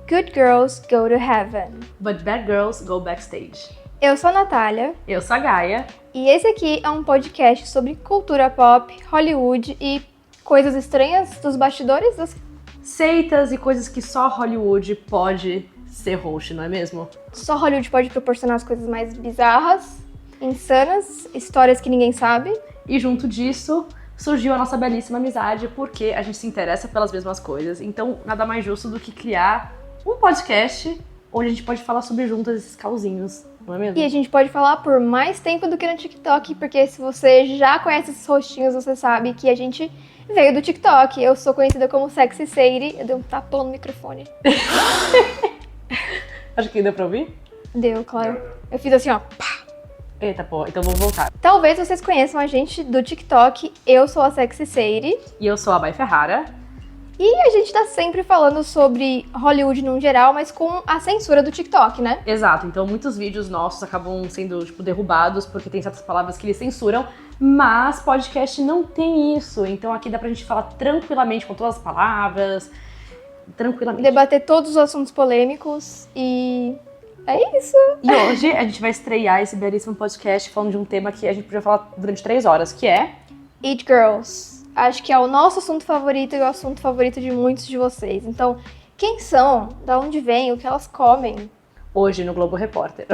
Good Girls Go to Heaven. But Bad Girls Go Backstage. Eu sou a Natália. Eu sou a Gaia. E esse aqui é um podcast sobre cultura pop, Hollywood e coisas estranhas dos bastidores das... Seitas e coisas que só Hollywood pode ser host, não é mesmo? Só Hollywood pode proporcionar as coisas mais bizarras, insanas, histórias que ninguém sabe. E junto disso, surgiu a nossa belíssima amizade, porque a gente se interessa pelas mesmas coisas. Então, nada mais justo do que criar um podcast onde a gente pode falar sobre juntas esses causinhos, não é mesmo? E a gente pode falar por mais tempo do que no TikTok, porque se você já conhece esses rostinhos, você sabe que a gente veio do TikTok. Eu sou conhecida como Sexy Sadie. Eu dei um tapão no microfone. Acho que deu pra ouvir? Deu, claro. Eu fiz assim, ó. Pá. Eita, pô, então vamos voltar. Talvez vocês conheçam a gente do TikTok. Eu sou a Sexy Sadie. E eu sou a Bai Ferrara. E a gente tá sempre falando sobre Hollywood no geral, mas com a censura do TikTok, né? Exato, então muitos vídeos nossos acabam sendo, derrubados porque tem certas palavras que eles censuram, mas podcast não tem isso, então aqui dá pra gente falar tranquilamente com todas as palavras, tranquilamente. Debater todos os assuntos polêmicos e é isso. E hoje a gente vai estrear esse belíssimo podcast falando de um tema que a gente podia falar durante 3 horas, que é... It Girls. Acho que é o nosso assunto favorito e o assunto favorito de muitos de vocês. Então, quem são? Da onde vêm? O que elas comem? Hoje no Globo Repórter.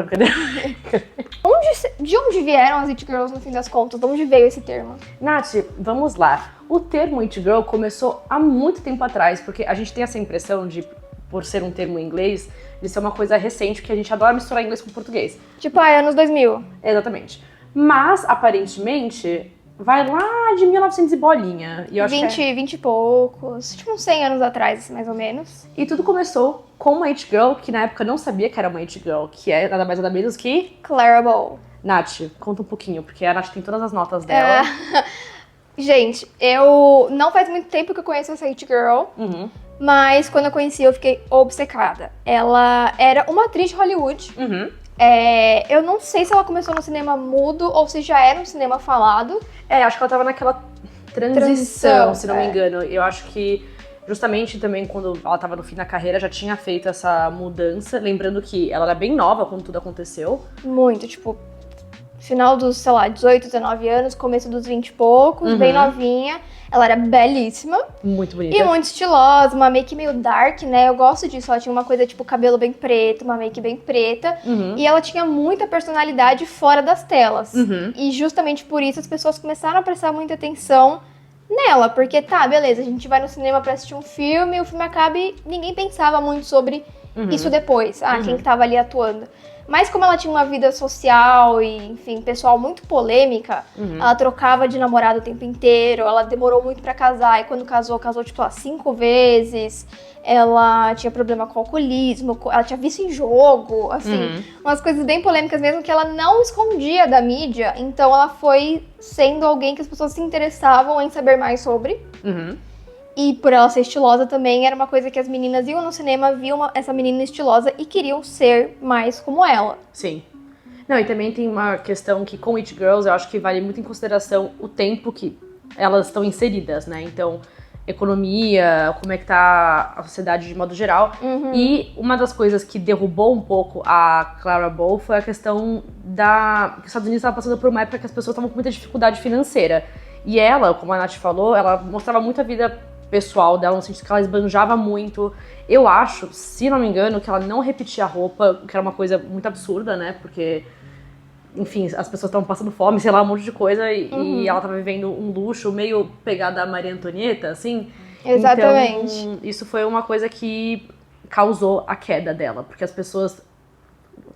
De onde vieram as It Girls no fim das contas? De onde veio esse termo? Nath, vamos lá. O termo It Girl começou há muito tempo atrás, porque a gente tem essa impressão de, por ser um termo em inglês, de ser uma coisa recente, que a gente adora misturar inglês com português. Tipo, anos 2000. Exatamente. Mas, aparentemente, vai lá de 1900 e bolinha. E eu acho 20 e poucos. Tipo, uns 100 anos atrás, mais ou menos. E tudo começou com uma It Girl, que na época não sabia que era uma It Girl, que é nada mais nada menos que... Clara Bow. Nath, conta um pouquinho, porque a Nath tem todas as notas dela. Gente, eu... Não faz muito tempo que eu conheço essa It Girl. Uhum. Mas quando eu conheci, eu fiquei obcecada. Ela era uma atriz de Hollywood. Uhum. Eu não sei se ela começou no cinema mudo ou se já era um cinema falado. Acho que ela tava naquela transição, se não me engano. Eu acho que justamente também quando ela tava no fim da carreira já tinha feito essa mudança. Lembrando que ela era bem nova quando tudo aconteceu. Muito, tipo, final dos, sei lá, 18, 19 anos, começo dos 20 e poucos, bem novinha. Ela era belíssima. Muito bonita. E muito estilosa, uma make meio dark, né? Eu gosto disso. Ela tinha uma coisa tipo cabelo bem preto, uma make bem preta. Uhum. E ela tinha muita personalidade fora das telas. Uhum. E justamente por isso as pessoas começaram a prestar muita atenção nela. Porque tá, beleza, a gente vai no cinema pra assistir um filme, o filme acaba e ninguém pensava muito sobre isso depois. Quem que tava ali atuando. Mas como ela tinha uma vida social e, enfim, pessoal muito polêmica, ela trocava de namorado o tempo inteiro, ela demorou muito pra casar, e quando casou, tipo, 5 vezes. Ela tinha problema com alcoolismo, ela tinha vício em jogo, assim, umas coisas bem polêmicas mesmo que ela não escondia da mídia, então ela foi sendo alguém que as pessoas se interessavam em saber mais sobre. E por ela ser estilosa também, era uma coisa que as meninas iam no cinema, viam essa menina estilosa e queriam ser mais como ela. Sim. Não, e também tem uma questão que com It Girls eu acho que vale muito em consideração o tempo que elas estão inseridas, né? Então, economia, como é que tá a sociedade de modo geral. E uma das coisas que derrubou um pouco a Clara Bow foi a questão que os Estados Unidos estavam passando por uma época que as pessoas estavam com muita dificuldade financeira. E ela, como a Nath falou, ela mostrava muito a vida pessoal dela, no sentido que ela esbanjava muito. Eu acho, se não me engano, que ela não repetia a roupa, que era uma coisa muito absurda, né? Porque, enfim, as pessoas estavam passando fome, sei lá, um monte de coisa, e ela tava vivendo um luxo meio pegada a Maria Antonieta, assim. Exatamente. Então, isso foi uma coisa que causou a queda dela, porque as pessoas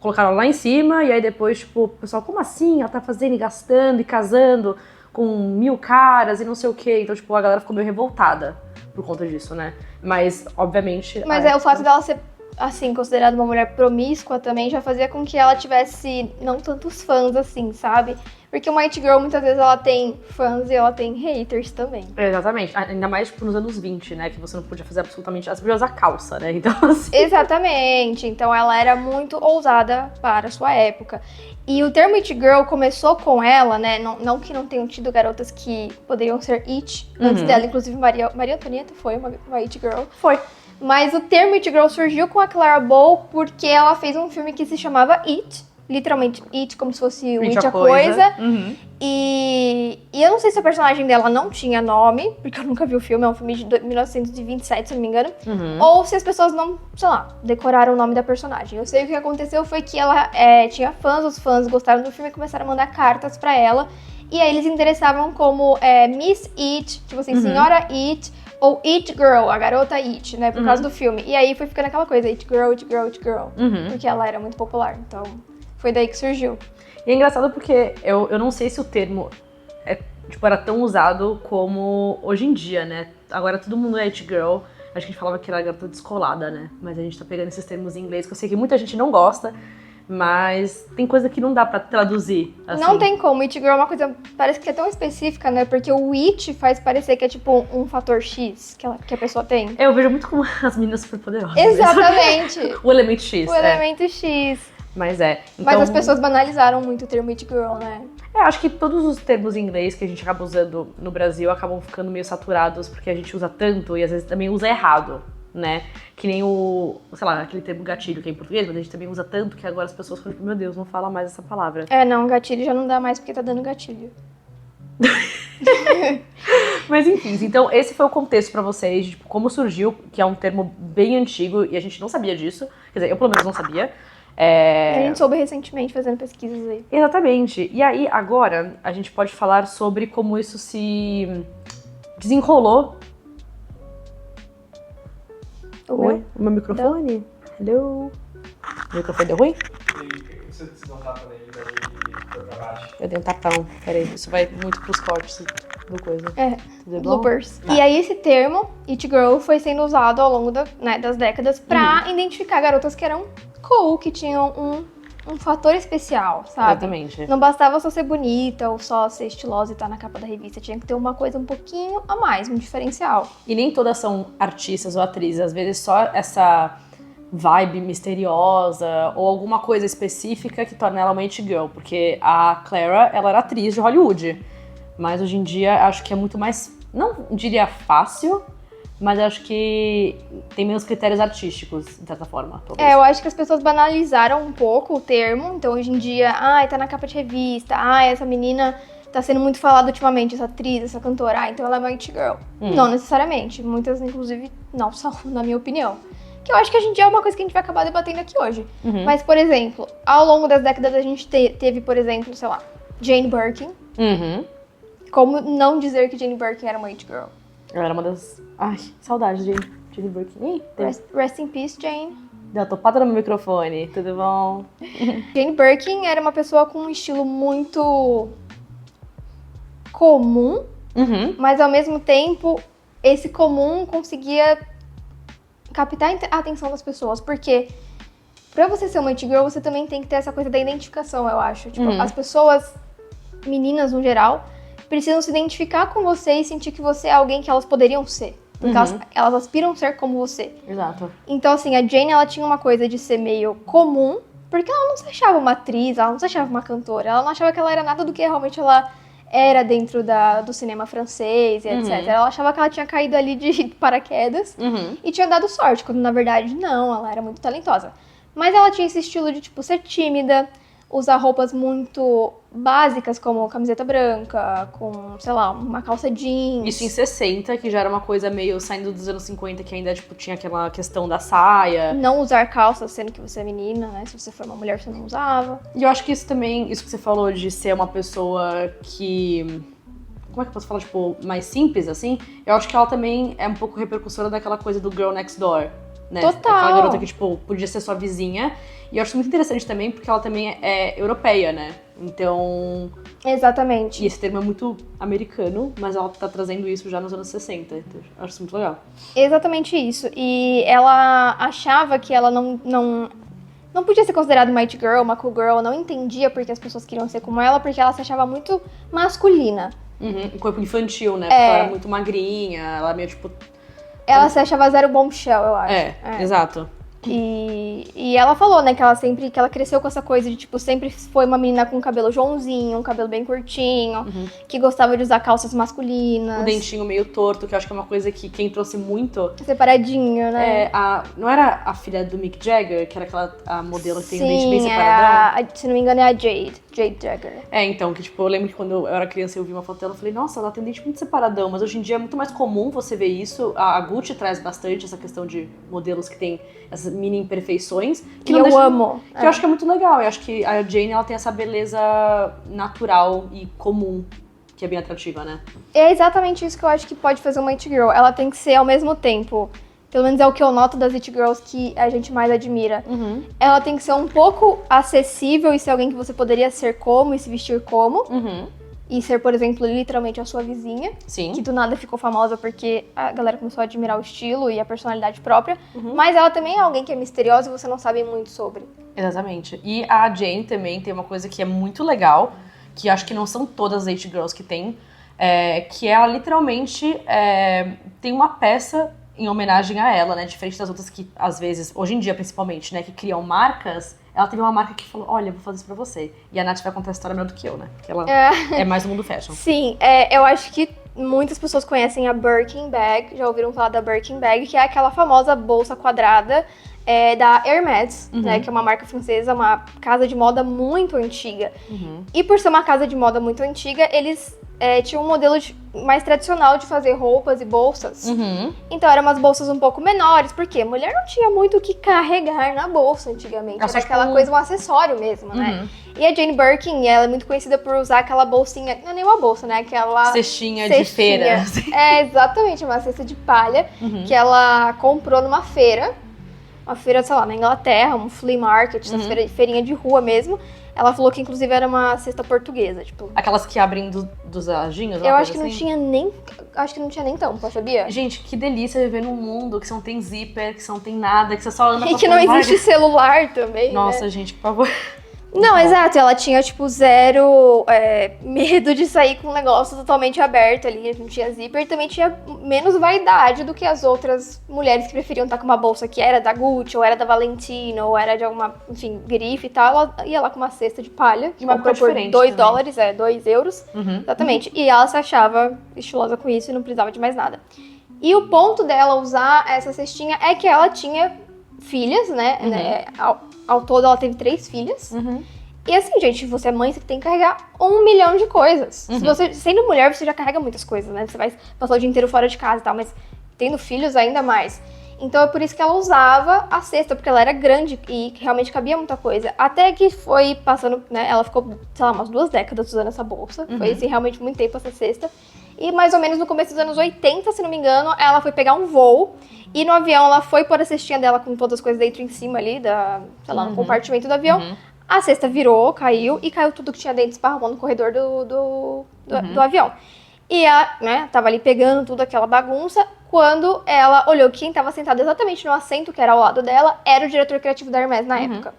colocaram ela lá em cima, e aí depois, tipo, o pessoal, como assim? Ela tá fazendo e gastando e casando com 1000 caras e não sei o quê. Então, tipo, a galera ficou meio revoltada por conta disso, né? Mas, obviamente... Mas o fato dela ser, assim, considerada uma mulher promíscua também já fazia com que ela tivesse não tantos fãs, assim, sabe? Porque uma It Girl, muitas vezes, ela tem fãs e ela tem haters também. Exatamente. Ainda mais, tipo, nos anos 20, né? Que você não podia fazer absolutamente... Você podia usar calça, né? Então, assim... Exatamente. Então, ela era muito ousada para a sua época. E o termo It Girl começou com ela, né? Não que não tenham tido garotas que poderiam ser It antes dela. Inclusive, Maria Antonieta foi uma It Girl. Foi. Mas o termo It Girl surgiu com a Clara Bow porque ela fez um filme que se chamava It. Literalmente, It, como se fosse o It a coisa. Uhum. E eu não sei se a personagem dela não tinha nome, porque eu nunca vi o filme, é um filme de 1927, se eu não me engano. Uhum. Ou se as pessoas não, sei lá, decoraram o nome da personagem. Eu sei que o que aconteceu foi que ela tinha fãs, os fãs gostaram do filme e começaram a mandar cartas pra ela. E aí eles interessavam como Miss It, tipo assim, Senhora It, ou It Girl, a garota It, né, por causa do filme. E aí foi ficando aquela coisa, It Girl, It Girl, It Girl, porque ela era muito popular, então foi daí que surgiu. E é engraçado porque eu não sei se o termo era tão usado como hoje em dia, né? Agora todo mundo é It Girl. Acho que a gente falava que era garota descolada, né? Mas a gente tá pegando esses termos em inglês, que eu sei que muita gente não gosta, mas tem coisa que não dá pra traduzir, assim. Não tem como, It Girl é uma coisa, parece que é tão específica, né? Porque o It faz parecer que é tipo um fator X que a pessoa tem. Eu vejo muito como as meninas super poderosas. Exatamente. O elemento X. O elemento X. Mas então, Mas as pessoas banalizaram muito o termo It Girl, né? Acho que todos os termos em inglês que a gente acaba usando no Brasil acabam ficando meio saturados porque a gente usa tanto e às vezes também usa errado, né? Que nem sei lá, aquele termo gatilho que é em português, mas a gente também usa tanto que agora as pessoas falam, meu Deus, não fala mais essa palavra. Não, gatilho já não dá mais porque tá dando gatilho. Mas enfim, então esse foi o contexto pra vocês, de tipo, como surgiu, que é um termo bem antigo e a gente não sabia disso. Quer dizer, eu pelo menos não sabia. A gente soube recentemente fazendo pesquisas aí. Exatamente. E aí, agora, a gente pode falar sobre como isso se desenrolou. Oi? O meu microfone? Hello? O microfone deu ruim? Você deu um tapa nele, daí foi pra baixo. Eu dei um tapão. Peraí, isso vai muito pros cortes do coisa. Tudo bom? Bloopers. E aí esse termo, It Girl, foi sendo usado ao longo das décadas pra identificar garotas que eram cool, que tinham um fator especial, sabe? Exatamente. Não bastava só ser bonita ou só ser estilosa e estar na capa da revista. Tinha que ter uma coisa um pouquinho a mais, um diferencial. E nem todas são artistas ou atrizes. Às vezes só essa vibe misteriosa ou alguma coisa específica que torna ela uma It Girl. Porque a Clara, ela era atriz de Hollywood. Mas hoje em dia acho que é muito mais, não diria fácil, mas acho que tem menos critérios artísticos, de certa forma. Talvez. Eu acho que as pessoas banalizaram um pouco o termo. Então, hoje em dia, tá na capa de revista. Essa menina tá sendo muito falada ultimamente, essa atriz, essa cantora. Então ela é uma It Girl. Não necessariamente. Muitas, inclusive, não são, na minha opinião. Que eu acho que hoje em dia é uma coisa que a gente vai acabar debatendo aqui hoje. Mas, por exemplo, ao longo das décadas a gente teve, por exemplo, sei lá, Jane Birkin. Como não dizer que Jane Birkin era uma It Girl? Ela era uma das... Ai, saudades de Jane Birkin. Rest in peace, Jane. Deu uma topada no meu microfone, tudo bom? Jane Birkin era uma pessoa com um estilo muito comum, mas ao mesmo tempo, esse comum conseguia captar a atenção das pessoas, porque pra você ser uma It Girl, você também tem que ter essa coisa da identificação, eu acho. Tipo, as pessoas, meninas no geral, precisam se identificar com você e sentir que você é alguém que elas poderiam ser. Porque elas aspiram ser como você. Exato. Então, assim, a Jane, ela tinha uma coisa de ser meio comum, porque ela não se achava uma atriz, ela não se achava uma cantora, ela não achava que ela era nada do que realmente ela era dentro do cinema francês e etc. Ela achava que ela tinha caído ali de paraquedas e tinha dado sorte, quando na verdade não, ela era muito talentosa. Mas ela tinha esse estilo de, tipo, ser tímida, usar roupas muito básicas, como camiseta branca, com, sei lá, uma calça jeans. Isso em 60, que já era uma coisa meio saindo dos anos 50, que ainda, tipo, tinha aquela questão da saia. Não usar calça, sendo que você é menina, né? Se você for uma mulher, você não usava. E eu acho que isso também, isso que você falou de ser uma pessoa que... Como é que eu posso falar, tipo, mais simples, assim? Eu acho que ela também é um pouco repercussora daquela coisa do girl next door. Né? Total. Aquela garota que, tipo, podia ser sua vizinha. E eu acho muito interessante também, porque ela também é europeia, né? Então... Exatamente. E esse termo é muito americano, mas ela tá trazendo isso já nos anos 60. Então eu acho isso muito legal. Exatamente isso. E ela achava que ela não podia ser considerada uma It Girl, uma cool girl. Não entendia porque as pessoas queriam ser como ela, porque ela se achava muito masculina. Um corpo infantil, né? Porque ela era muito magrinha, ela meio, tipo... Ela se achava zero bombshell, eu acho. Exato. E ela falou, né, que ela cresceu com essa coisa de, tipo, sempre foi uma menina com cabelo Joãozinho, um cabelo bem curtinho, que gostava de usar calças masculinas. O dentinho meio torto, que eu acho que é uma coisa que quem trouxe muito... Separadinho, né? Não era a filha do Mick Jagger, que era a modelo que tem o dente bem separadão? Se não me engano é a Jade Jagger. Então, que tipo, eu lembro que quando eu era criança e eu vi uma foto dela, eu falei, nossa, ela tem um dente muito separadão, mas hoje em dia é muito mais comum você ver isso. A Gucci traz bastante essa questão de modelos que tem essas mini imperfeições. Que eu amo. Que eu acho que é muito legal. Eu acho que a Jane, ela tem essa beleza natural e comum, que é bem atrativa, né? É exatamente isso que eu acho que pode fazer uma It Girl. Ela tem que ser ao mesmo tempo, pelo menos é o que eu noto das It Girls que a gente mais admira. Ela tem que ser um pouco acessível e ser alguém que você poderia ser como e se vestir como. E ser, por exemplo, literalmente a sua vizinha. Sim. Que do nada ficou famosa porque a galera começou a admirar o estilo e a personalidade própria. Mas ela também é alguém que é misteriosa e você não sabe muito sobre. Exatamente. E a Jane também tem uma coisa que é muito legal, que acho que não são todas as It Girls que tem, que ela literalmente tem uma peça em homenagem a ela, né? Diferente das outras que, às vezes, hoje em dia principalmente, né, que criam marcas. Ela teve uma marca que falou, olha, eu vou fazer isso pra você. E a Nath vai contar a história melhor do que eu, né? Porque ela é mais do mundo fashion. Sim, eu acho que muitas pessoas conhecem a Birkin Bag, já ouviram falar da Birkin Bag, que é aquela famosa bolsa quadrada da Hermès, né? Que é uma marca francesa, uma casa de moda muito antiga. E por ser uma casa de moda muito antiga, eles tinham um modelo mais tradicional de fazer roupas e bolsas. Então eram umas bolsas um pouco menores, porque mulher não tinha muito o que carregar na bolsa antigamente. Era aquela coisa, um acessório mesmo, né? E a Jane Birkin, ela é muito conhecida por usar aquela bolsinha, não é nem uma bolsa, né? Aquela cestinha de feira. Exatamente, uma cesta de palha, que ela comprou numa feira. Uma feira, sei lá, na Inglaterra, um flea market, essa feirinha de rua mesmo. Ela falou que, inclusive, era uma cesta portuguesa, tipo... Aquelas que abrem dos anjinhos? Eu acho que assim? não tinha nem... Acho que não tinha nem tampa, sabia? Gente, que delícia viver num mundo que você não tem zíper, que você não tem nada, que você só anda E que não existe celular também, Nossa, né? gente, por favor. Não, exato. Ela tinha, tipo, zero medo de sair com um negócio totalmente aberto ali. Não tinha zíper. E também tinha menos vaidade do que as outras mulheres que preferiam estar com uma bolsa que era da Gucci, ou era da Valentino, ou era de alguma, enfim, grife e tal. Ela ia lá com uma cesta de palha. E uma cor por diferente $2, 2 euros. Exatamente. E ela se achava estilosa com isso e não precisava de mais nada. E o ponto dela usar essa cestinha é que ela tinha filhas, né? Ao todo, ela teve 3 filhas. E assim, gente, você é mãe, você tem que carregar 1 milhão de coisas. Se você, sendo mulher, você já carrega muitas coisas, né? Você vai passar o dia inteiro fora de casa e tal, mas tendo filhos ainda mais. Então é por isso que ela usava a cesta, porque ela era grande e realmente cabia muita coisa. Até que foi passando, né? Ela ficou, sei lá, umas 2 décadas usando essa bolsa. Foi assim, realmente muito tempo essa cesta. E mais ou menos no começo dos anos 80, se não me engano, ela foi pegar um voo. E no avião ela foi pôr a cestinha dela com todas as coisas dentro em cima ali, sei lá, no compartimento do avião. A cesta virou, caiu e caiu tudo que tinha dentro, esparramou no corredor do avião. E ela, né, tava ali pegando tudo aquela bagunça, quando ela olhou que quem tava sentado exatamente no assento que era ao lado dela era o diretor criativo da Hermès na época.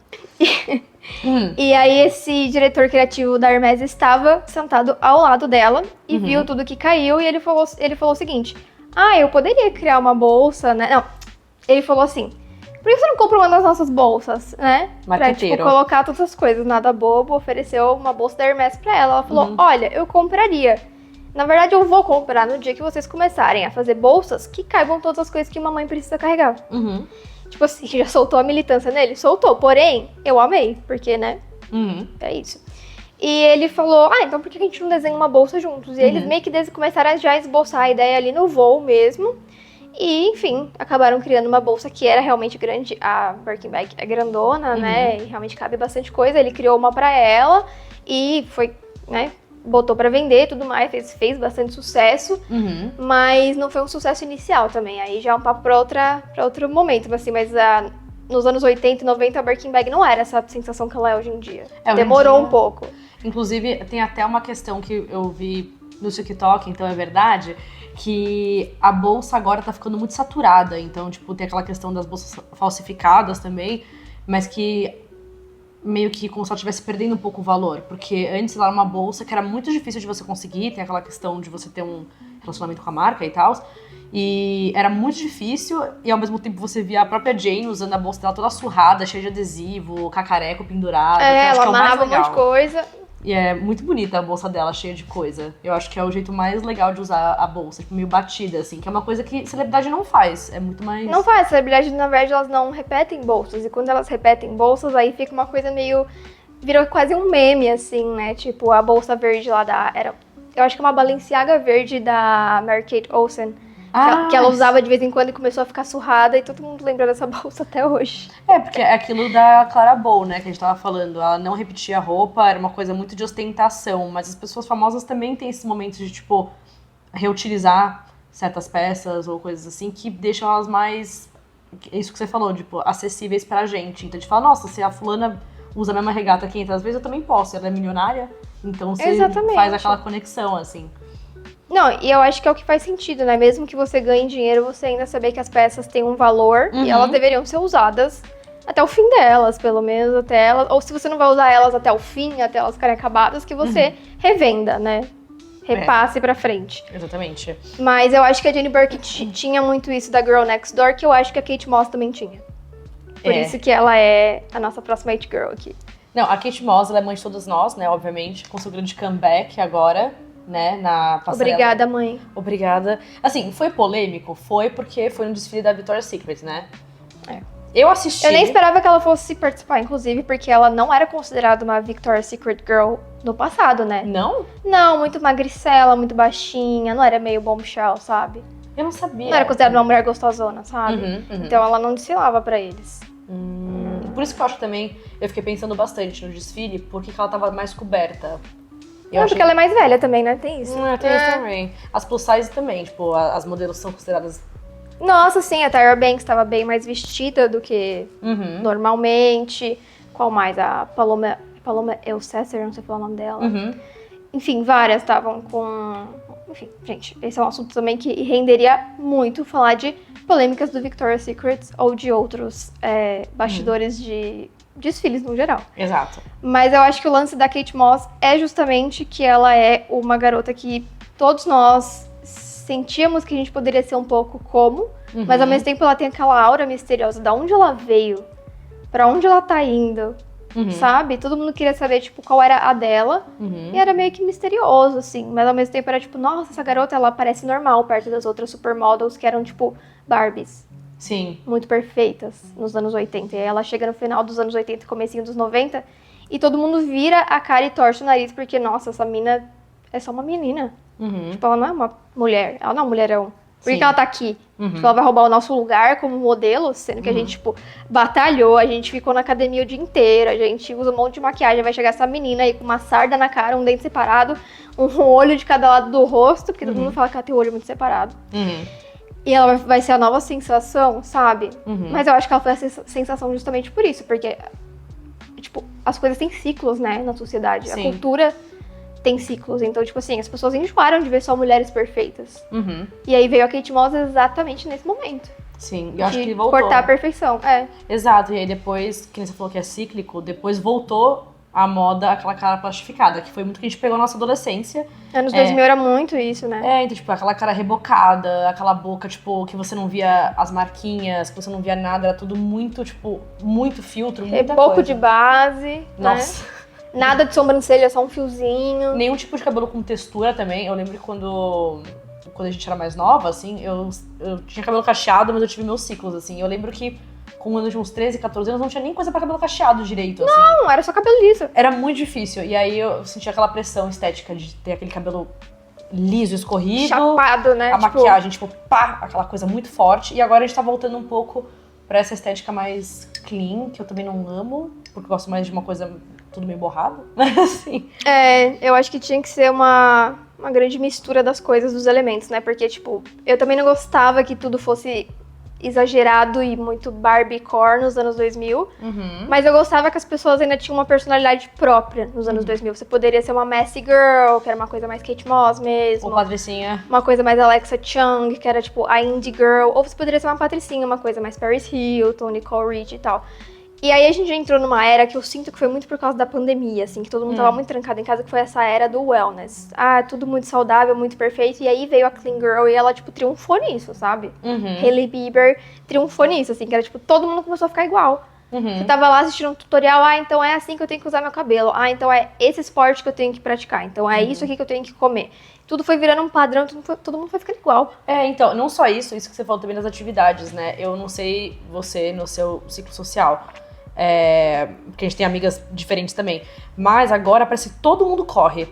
E aí esse diretor criativo da Hermès estava sentado ao lado dela e viu tudo que caiu e ele falou o seguinte: eu poderia criar uma bolsa, né? Não, ele falou assim: por que você não compra uma das nossas bolsas, né? Pra, tipo, colocar todas as coisas, nada bobo, ofereceu uma bolsa da Hermès pra ela. Ela falou, olha, eu compraria. Na verdade, eu vou comprar no dia que vocês começarem a fazer bolsas que caibam todas as coisas que uma mãe precisa carregar. Tipo assim, já soltou a militância nele? Soltou, porém, eu amei, porque, né? É isso. E ele falou, então por que a gente não desenha uma bolsa juntos? E eles meio que começaram a já esboçar a ideia ali no voo mesmo. E, enfim, acabaram criando uma bolsa que era realmente grande. A Birkin Bag é grandona, né? E realmente cabe bastante coisa. Ele criou uma pra ela e foi, né? Botou pra vender e tudo mais. Fez bastante sucesso. Mas não foi um sucesso inicial também. Aí já é um papo pra outro momento. Assim, mas nos anos 80 e 90 a Birkin Bag não era essa sensação que ela é hoje em dia. Demorou um pouco. Inclusive, tem até uma questão que eu vi no TikTok, então é verdade, que a bolsa agora tá ficando muito saturada. Então, tipo, tem aquela questão das bolsas falsificadas também, mas que meio que como se ela estivesse perdendo um pouco o valor. Porque antes ela era uma bolsa que era muito difícil de você conseguir, tem aquela questão de você ter um relacionamento com a marca e tal. E era muito difícil, e ao mesmo tempo você via a própria Jane usando a bolsa dela toda surrada, cheia de adesivo, cacareco pendurado. Que eu acho ela que é o mais amarrava um monte de legal. coisa. E é muito bonita a bolsa dela, cheia de coisa. Eu acho que é o jeito mais legal de usar a bolsa, tipo, meio batida, assim, que é uma coisa que celebridade não faz. É muito mais. Não faz, celebridade, na verdade, elas não repetem bolsas. E quando elas repetem bolsas, aí fica uma coisa meio... Virou quase um meme, assim, né? Tipo, a bolsa verde lá eu acho que é uma Balenciaga verde da Mary-Kate Olsen. Que ela usava de vez em quando e começou a ficar surrada. E todo mundo lembra dessa bolsa até hoje. É, porque é aquilo da Clara Bow, né, que a gente tava falando. Ela não repetia a roupa, era uma coisa muito de ostentação. Mas as pessoas famosas também têm esse momento de, tipo, reutilizar certas peças ou coisas assim que deixam elas mais... Isso que você falou, tipo, acessíveis pra gente. Então a gente fala, nossa, se a fulana usa a mesma regata 500 vezes, eu também posso. Ela é milionária, então você Exatamente. faz aquela conexão, assim. Não, e eu acho que é o que faz sentido, né? Mesmo que você ganhe dinheiro, você ainda saber que as peças têm um valor e elas deveriam ser usadas até o fim delas, pelo menos até elas. Ou se você não vai usar elas até o fim, até elas ficarem acabadas, que você revenda, né? Repasse pra frente. Exatamente. Mas eu acho que a Jenny Burke tinha muito isso da Girl Next Door, que eu acho que a Kate Moss também tinha. Por isso que ela é a nossa próxima It Girl aqui. Não, a Kate Moss, ela é mãe de todos nós, né, obviamente, com seu grande comeback agora, né, na passarela. Obrigada, mãe. Obrigada. Assim, foi polêmico? Foi porque foi no desfile da Victoria's Secret, né? É. Eu assisti... Eu nem esperava que ela fosse participar, inclusive, porque ela não era considerada uma Victoria's Secret Girl no passado, né? Não? Não, muito magricela, muito baixinha, não era meio bombshell, sabe? Eu não sabia. Não era considerada uma mulher gostosona, sabe? Uhum. Então ela não desfilava pra eles. Por isso que eu acho que também, eu fiquei pensando bastante no desfile, porque ela tava mais coberta. Não, porque ela é mais velha também, né? Tem isso. Tem isso também. As plus size também, tipo, as modelos são consideradas... Nossa, sim, a Tyra Banks estava bem mais vestida do que normalmente. Qual mais? A Paloma Elsesser, não sei falar o nome dela. Enfim, várias estavam com... Enfim, gente, esse é um assunto também que renderia muito falar de polêmicas do Victoria's Secret ou de outros bastidores de desfiles no geral. Exato. Mas eu acho que o lance da Kate Moss é justamente que ela é uma garota que todos nós sentíamos que a gente poderia ser um pouco como, mas ao mesmo tempo ela tem aquela aura misteriosa da onde ela veio, pra onde ela tá indo, sabe? Todo mundo queria saber, tipo, qual era a dela, e era meio que misterioso, assim, mas ao mesmo tempo era tipo, nossa, essa garota, ela parece normal perto das outras supermodels que eram, tipo, Barbies. Sim. Muito perfeitas nos anos 80. E aí ela chega no final dos anos 80 e comecinho dos 90 e todo mundo vira a cara e torce o nariz porque, nossa, essa mina é só uma menina. Tipo, ela não é uma mulher. Ela não é um mulherão. Por que ela tá aqui? Tipo, ela vai roubar o nosso lugar como modelo, sendo que a gente, tipo, batalhou, a gente ficou na academia o dia inteiro, a gente usa um monte de maquiagem, vai chegar essa menina aí com uma sarda na cara, um dente separado, um olho de cada lado do rosto, porque todo mundo fala que ela tem o olho muito separado. E ela vai ser a nova sensação, sabe? Mas eu acho que ela foi a sensação justamente por isso. Porque, tipo, as coisas têm ciclos, né, na sociedade. Sim. A cultura tem ciclos. Então, tipo assim, as pessoas enjoaram de ver só mulheres perfeitas. E aí veio a Kate Moss exatamente nesse momento. Sim, eu acho que voltou. Cortar a perfeição, Exato, e aí depois, que você falou que é cíclico, depois voltou a moda, aquela cara plastificada, que foi muito que a gente pegou na nossa adolescência. Anos 2000 era muito isso, né? Então, tipo, aquela cara rebocada, aquela boca, tipo, que você não via as marquinhas, que você não via nada, era tudo muito, tipo, muito filtro, muita Reboco coisa. de base, Nossa. né? Nada de sobrancelha, só um fiozinho. Nenhum tipo de cabelo com textura também. Eu lembro que quando a gente era mais nova, assim, eu tinha cabelo cacheado, mas eu tive meus ciclos, assim. Eu lembro que com anos de uns 13, 14 anos, não tinha nem coisa pra cabelo cacheado direito, assim. Não, era só cabelo liso. Era muito difícil. E aí eu sentia aquela pressão estética de ter aquele cabelo liso, escorrido. Chapado, né? A maquiagem, tipo, pá, aquela coisa muito forte. E agora a gente tá voltando um pouco pra essa estética mais clean, que eu também não amo, porque eu gosto mais de uma coisa tudo meio borrado. Assim. Eu acho que tinha que ser uma grande mistura das coisas, dos elementos, né? Porque, tipo, eu também não gostava que tudo fosse exagerado e muito Barbie-core nos anos 2000. Mas eu gostava que as pessoas ainda tinham uma personalidade própria nos anos 2000. Você poderia ser uma Messy Girl, que era uma coisa mais Kate Moss mesmo. Ou Patricinha. Uma coisa mais Alexa Chung, que era tipo a Indie Girl. Ou você poderia ser uma Patricinha, uma coisa mais Paris Hilton, Nicole Richie e tal. E aí a gente entrou numa era que eu sinto que foi muito por causa da pandemia, assim, que todo mundo tava muito trancado em casa, que foi essa era do wellness. Ah, tudo muito saudável, muito perfeito. E aí veio a Clean Girl e ela, tipo, triunfou nisso, sabe? Hailey Bieber triunfou nisso, assim, que era, tipo, todo mundo começou a ficar igual. Você tava lá assistindo um tutorial, então é assim que eu tenho que usar meu cabelo. Então é esse esporte que eu tenho que praticar. Então é isso aqui que eu tenho que comer. Tudo foi virando um padrão, todo mundo foi ficando igual. Então, não só isso que você falou também das atividades, né? Eu não sei você no seu ciclo social, porque a gente tem amigas diferentes também, mas agora parece que todo mundo corre.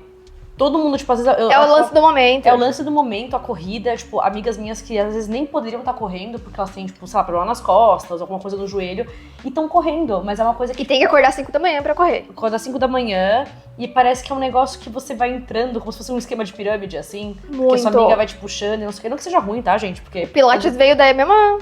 Todo mundo, tipo, às vezes... É o lance do momento. É o lance do momento, a corrida, tipo, amigas minhas que às vezes nem poderiam estar correndo porque elas têm, tipo, sei lá, problema nas costas, alguma coisa no joelho, e estão correndo, mas é uma coisa que... E tem que acordar às 5 da manhã pra correr. Acordar às 5 da manhã, e parece que é um negócio que você vai entrando, como se fosse um esquema de pirâmide, assim, que a sua amiga vai te puxando, e não sei o que, não que seja ruim, tá, gente, porque... Pilates veio daí mesma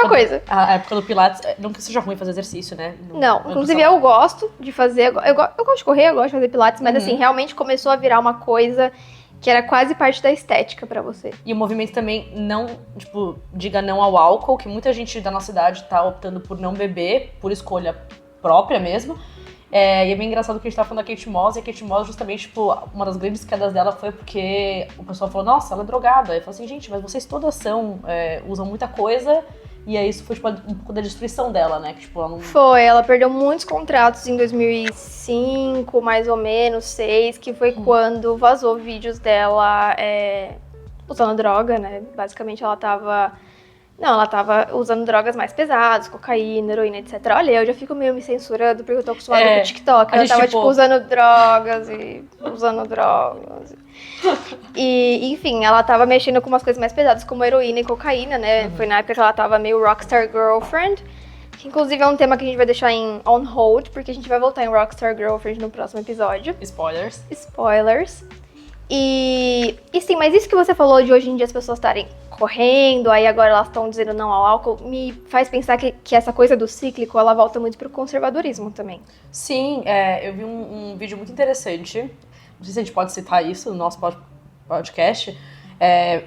coisa. A época do Pilates, não que seja ruim fazer exercício, né? Não, inclusive eu gosto de fazer, eu gosto de correr, eu gosto de fazer Pilates, mas assim, realmente começou a virar uma coisa que era quase parte da estética pra você. E o movimento também não, tipo, diga não ao álcool, que muita gente da nossa idade tá optando por não beber, por escolha própria mesmo. E é bem engraçado que a gente tava falando da Kate Moss, e a Kate Moss, justamente, tipo, uma das grandes quedas dela foi porque o pessoal falou, nossa, ela é drogada. Aí eu falei assim, gente, mas vocês todas usam muita coisa, e aí isso foi, tipo, um pouco da destruição dela, né? Que, tipo, ela não... Ela perdeu muitos contratos em 2005, mais ou menos, 2006, que foi quando vazou vídeos dela usando droga, né? Basicamente, ela tava usando drogas mais pesadas, cocaína, heroína, etc. Olha, eu já fico meio me censurando porque eu tô acostumada com o TikTok. Ela tava, tipo, usando drogas. E, enfim, ela tava mexendo com umas coisas mais pesadas, como heroína e cocaína, né? Foi na época que ela tava meio rockstar girlfriend. Que, inclusive, é um tema que a gente vai deixar em on hold, porque a gente vai voltar em rockstar girlfriend no próximo episódio. Spoilers. E sim, mas isso que você falou de hoje em dia as pessoas estarem correndo, aí agora elas estão dizendo não ao álcool, me faz pensar que essa coisa do cíclico, ela volta muito pro conservadorismo também. Sim, eu vi um vídeo muito interessante, não sei se a gente pode citar isso no nosso podcast,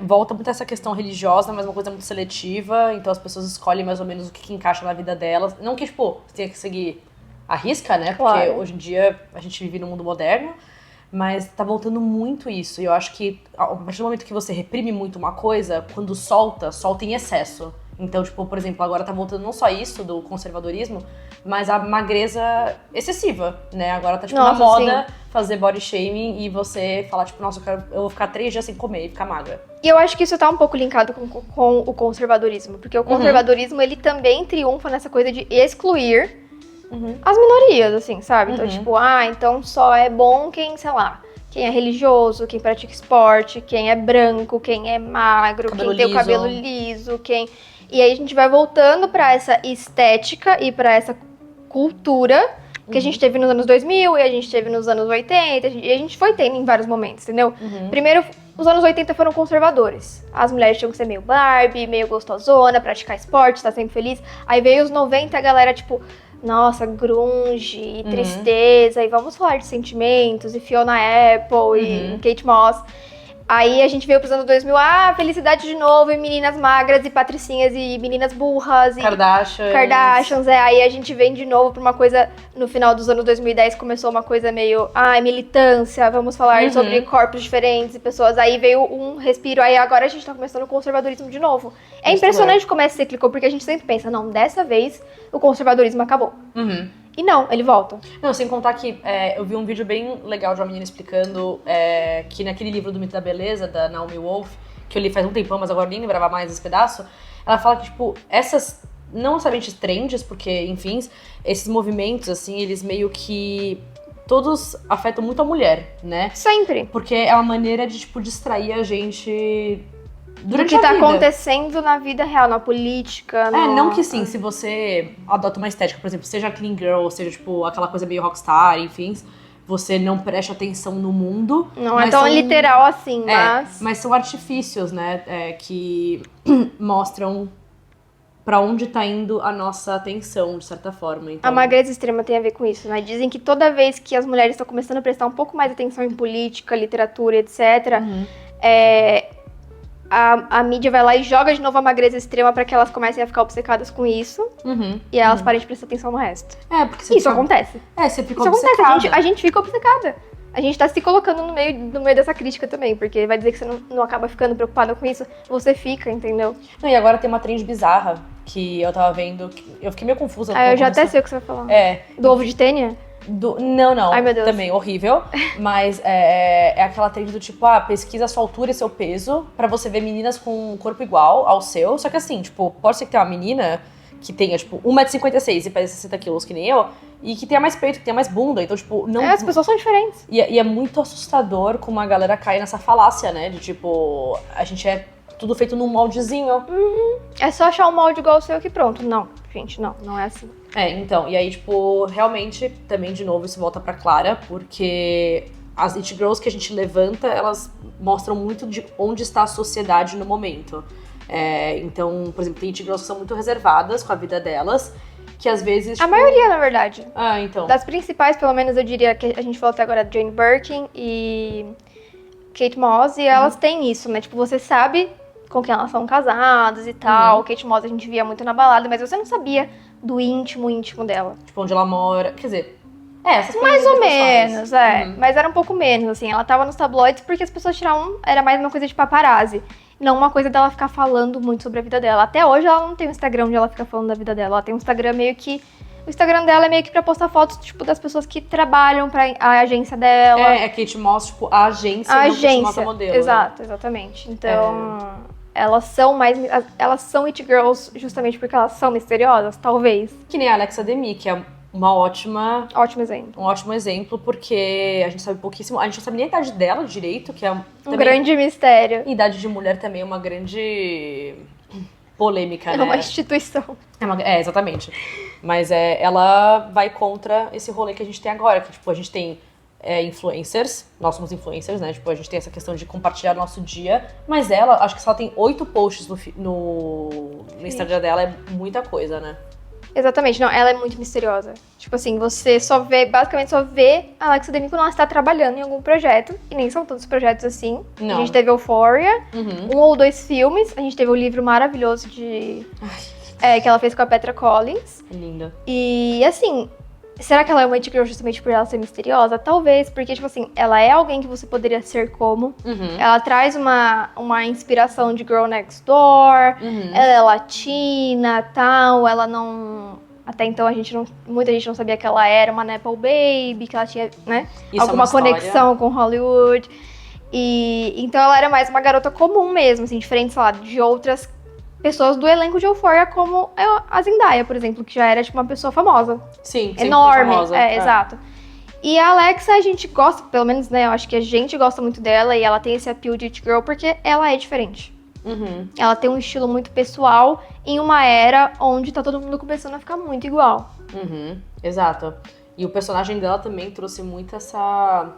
volta muito essa questão religiosa, mas uma coisa muito seletiva, então as pessoas escolhem mais ou menos o que encaixa na vida delas, não que, tipo, você tenha que seguir a risca, né, porque hoje em dia a gente vive num mundo moderno, mas tá voltando muito isso. E eu acho que, a partir do momento que você reprime muito uma coisa, quando solta em excesso. Então, tipo, por exemplo, agora tá voltando não só isso do conservadorismo, mas a magreza excessiva, né? Agora tá, tipo, na moda fazer body shaming e você falar, tipo, nossa, eu vou ficar 3 dias sem comer e ficar magra. E eu acho que isso tá um pouco linkado com o conservadorismo, porque o conservadorismo, ele também triunfa nessa coisa de excluir as minorias, assim, sabe? Então, tipo, então só é bom quem, sei lá, quem é religioso, quem pratica esporte, quem é branco, quem é magro, quem tem o cabelo liso, E aí a gente vai voltando pra essa estética e pra essa cultura que a gente teve nos anos 2000 e a gente teve nos anos 80, e a gente foi tendo em vários momentos, entendeu? Primeiro, os anos 80 foram conservadores. As mulheres tinham que ser meio Barbie, meio gostosona, praticar esporte, estar sempre feliz. Aí veio os 90, a galera, tipo, nossa, grunge, e tristeza, e vamos falar de sentimentos, e Fiona Apple, e Kate Moss. Aí a gente veio pros anos 2000, felicidade de novo, e meninas magras, e patricinhas, e meninas burras, e Kardashians, aí a gente vem de novo pra uma coisa, no final dos anos 2010 começou uma coisa meio, militância, vamos falar sobre corpos diferentes e pessoas, aí veio um respiro, aí agora a gente tá começando o conservadorismo de novo. É impressionante como é cíclico, porque a gente sempre pensa, não, dessa vez o conservadorismo acabou. E não, ele volta. Não, sem contar que eu vi um vídeo bem legal de uma menina explicando que naquele livro do Mito da Beleza, da Naomi Wolf, que eu li faz um tempão, mas agora eu nem lembrava mais esse pedaço, ela fala que, tipo, essas, não necessariamente trends, porque, enfim, esses movimentos, assim, eles meio que todos afetam muito a mulher, né? Sempre. Porque é uma maneira de, tipo, distrair a gente durante do que a tá vida. acontecendo na vida real, na política. Não que sim, se você adota uma estética, por exemplo, seja clean girl, seja tipo aquela coisa meio rockstar, enfim, você não preste atenção no mundo. Não é tão literal assim, mas... Mas são artifícios, né, que mostram pra onde tá indo a nossa atenção, de certa forma. Então... A magreza extrema tem a ver com isso, né? Dizem que toda vez que as mulheres estão começando a prestar um pouco mais atenção em política, literatura, etc., a mídia vai lá e joga de novo a magreza extrema pra que elas comecem a ficar obcecadas com isso. E elas parem de prestar atenção no resto. Porque Isso acontece. Você fica Isso obcecada. acontece, a gente fica obcecada. A gente tá se colocando no meio dessa crítica também, porque vai dizer que você não acaba ficando preocupada com isso, você fica, entendeu? Não, e agora tem uma trend bizarra que eu tava vendo, eu fiquei meio confusa. Eu já até sei o que você vai falar. Do ovo de tênia? Não. Ai, meu Deus. Também, horrível. Mas é aquela trend do tipo, pesquisa a sua altura e seu peso pra você ver meninas com um corpo igual ao seu. Só que assim, tipo, pode ser que tenha uma menina que tenha, tipo, 1,56m e pesa 60 quilos, que nem eu, e que tenha mais peito, que tenha mais bunda. Então, tipo, não... as pessoas são diferentes. E é muito assustador como a galera cai nessa falácia, né? De tipo, a gente é tudo feito num moldezinho. É só achar um molde igual ao seu que pronto. Não, gente, não é assim. Então, e aí, tipo, realmente, também, de novo, isso volta pra Clara, porque as It Girls que a gente levanta, elas mostram muito de onde está a sociedade no momento. Então, por exemplo, tem It Girls que são muito reservadas com a vida delas, que às vezes... A tipo... maioria, na verdade. Então. Das principais, pelo menos, eu diria que a gente falou até agora, Jane Birkin e Kate Moss, e elas têm isso, né? Tipo, você sabe com quem elas são casadas e tal. Kate Moss a gente via muito na balada, mas você não sabia do íntimo dela. Tipo, onde ela mora. Quer dizer, essas coisas. Mais ou menos, Mas era um pouco menos, assim. Ela tava nos tabloides porque as pessoas tiravam... Era mais uma coisa de paparazzi. Não uma coisa dela ficar falando muito sobre a vida dela. Até hoje ela não tem um Instagram onde ela fica falando da vida dela. Ela tem um Instagram meio que... O Instagram dela é meio que pra postar fotos, tipo, das pessoas que trabalham pra a agência dela. É Kate Moss, tipo, a agência, não Kate Moss a modelo. Exato, exatamente. Então... Elas são It Girls justamente porque elas são misteriosas, talvez. Que nem a Alexa Demie, que é uma ótima... Ótimo exemplo. Um ótimo exemplo, porque a gente sabe pouquíssimo... A gente não sabe nem a idade dela direito, que é... Um grande mistério. Idade de mulher também é uma grande polêmica, né? É uma instituição. Exatamente. Mas ela vai contra esse rolê que a gente tem agora, que tipo, a gente tem... influencers, nós somos influencers, né? Tipo, a gente tem essa questão de compartilhar nosso dia, mas ela, acho que se ela tem 8 posts no Instagram dela, é muita coisa, né? Exatamente, não, ela é muito misteriosa. Tipo assim, você basicamente só vê a Alexa Demie quando ela está trabalhando em algum projeto, e nem são todos projetos assim. Não. A gente teve Euphoria, 1 ou 2 filmes, a gente teve o livro maravilhoso que ela fez com a Petra Collins. Linda. E assim... Será que ela é uma It Girl justamente por ela ser misteriosa? Talvez, porque, tipo assim, ela é alguém que você poderia ser como. Ela traz uma inspiração de Girl Next Door. Ela é latina, tal. Ela não... Até então, muita gente não sabia que ela era uma Nepo Baby, que ela tinha, né? Isso alguma conexão com Hollywood. E então ela era mais uma garota comum mesmo, assim, diferente, sei lá, de outras pessoas do elenco de Euphoria, como a Zendaya, por exemplo, que já era, tipo, uma pessoa famosa. Sim, enorme. Famosa. Exato. E a Alexa, a gente gosta, pelo menos, né, eu acho que a gente gosta muito dela e ela tem esse appeal de It Girl porque ela é diferente. Ela tem um estilo muito pessoal em uma era onde tá todo mundo começando a ficar muito igual. Exato. E o personagem dela também trouxe muito essa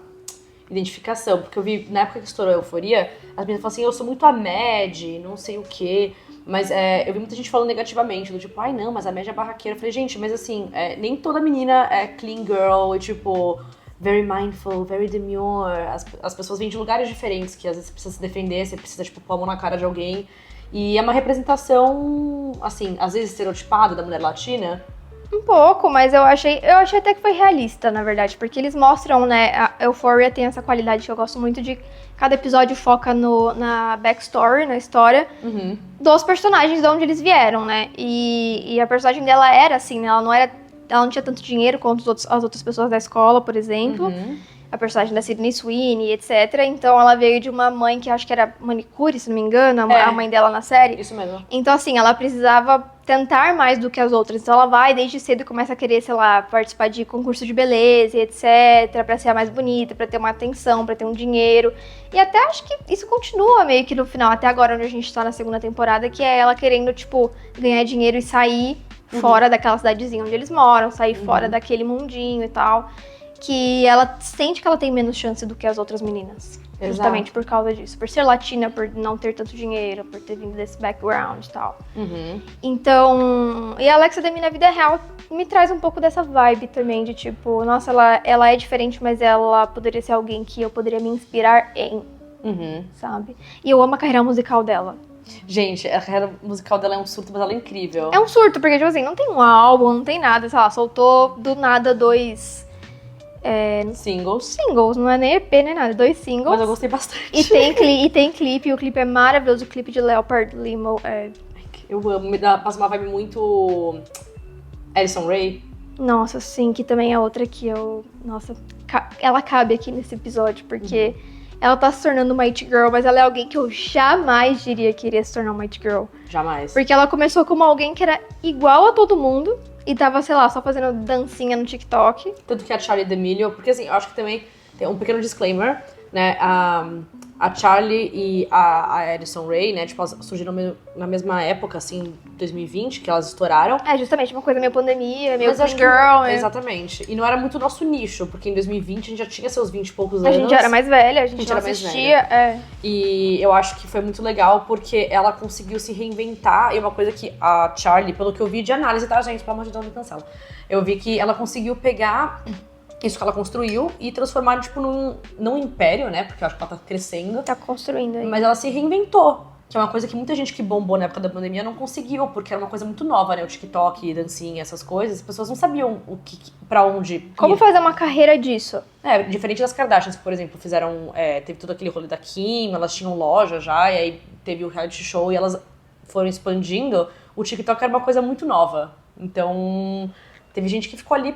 identificação, porque eu vi, na época que estourou a Euforia, as meninas falam assim, eu sou muito a Mad, não sei o quê. Mas eu vi muita gente falando negativamente, do tipo, ai não, mas a média é barraqueira. Eu falei, gente, mas assim, nem toda menina é clean girl e tipo, very mindful, very demure. As pessoas vêm de lugares diferentes, que às vezes você precisa se defender, você precisa, tipo, pôr a mão na cara de alguém. E é uma representação, assim, às vezes estereotipada da mulher latina. Um pouco, mas eu achei até que foi realista, na verdade, porque eles mostram, né, a Euphoria tem essa qualidade que eu gosto muito de cada episódio foca na backstory, na história dos personagens de onde eles vieram, né, e a personagem dela era assim, né, ela não tinha tanto dinheiro quanto as outras pessoas da escola, por exemplo, a personagem da Sydney Sweeney, etc. Então ela veio de uma mãe que acho que era manicure, se não me engano, a mãe dela na série. Isso mesmo. Então, assim, ela precisava tentar mais do que as outras. Então ela vai desde cedo e começa a querer, sei lá, participar de concurso de beleza, etc. Pra ser a mais bonita, pra ter uma atenção, pra ter um dinheiro. E até acho que isso continua meio que no final, até agora onde a gente tá na segunda temporada, que é ela querendo, tipo, ganhar dinheiro e sair fora daquela cidadezinha onde eles moram, sair fora daquele mundinho e tal. Que ela sente que ela tem menos chance do que as outras meninas. Exato. Justamente por causa disso. Por ser latina, por não ter tanto dinheiro, por ter vindo desse background e tal. Então... E a Alexa Demie na vida real me traz um pouco dessa vibe também, de tipo... Nossa, ela é diferente, mas ela poderia ser alguém que eu poderia me inspirar em. sabe? E eu amo a carreira musical dela. Gente, a carreira musical dela é um surto, mas ela é incrível. É um surto, porque, tipo assim, não tem um álbum, não tem nada, sei lá, soltou do nada 2 Singles, não é nem EP, nem nada, 2 singles. mas eu gostei bastante. E tem clipe, o clipe é maravilhoso, o clipe de Leopard Limo é... Eu amo, passa uma vibe muito Addison Rae. Nossa, sim, que também é outra que eu... Nossa, ela cabe aqui nesse episódio, porque ela tá se tornando uma it girl, mas ela é alguém que eu jamais diria que iria se tornar uma it girl. Jamais. Porque ela começou como alguém que era igual a todo mundo e tava, sei lá, só fazendo dancinha no TikTok. Tanto que a Charli D'Amelio, porque assim, eu acho que também tem um pequeno disclaimer, né? A Charli e a Addison Rae, né? Tipo, elas surgiram na mesma época, assim, 2020, que elas estouraram. É, justamente, uma coisa meio pandemia, meio Mas teen acho que girl, né? exatamente. E não era muito nosso nicho, porque em 2020 a gente já tinha seus 20 e poucos A anos. gente já era mais velha, a gente não era mais assistia. É. E eu acho que foi muito legal, porque ela conseguiu se reinventar. E uma coisa que a Charli, pelo que eu vi de análise, tá, gente? Pelo amor de Deus, não me cancela. Eu vi que ela conseguiu pegar isso que ela construiu e transformar, tipo, num império, né? Porque eu acho que ela tá crescendo. Tá construindo aí. Mas ela se reinventou. Que é uma coisa que muita gente que bombou na época da pandemia não conseguiu, porque era uma coisa muito nova, né? O TikTok, dancinha, essas coisas. As pessoas não sabiam pra onde ir. Como fazer uma carreira disso? É, diferente das Kardashians, que, por exemplo, fizeram... teve todo aquele rolê da Kim, elas tinham loja já, e aí teve o reality show e elas foram expandindo. O TikTok era uma coisa muito nova. Então, teve gente que ficou ali,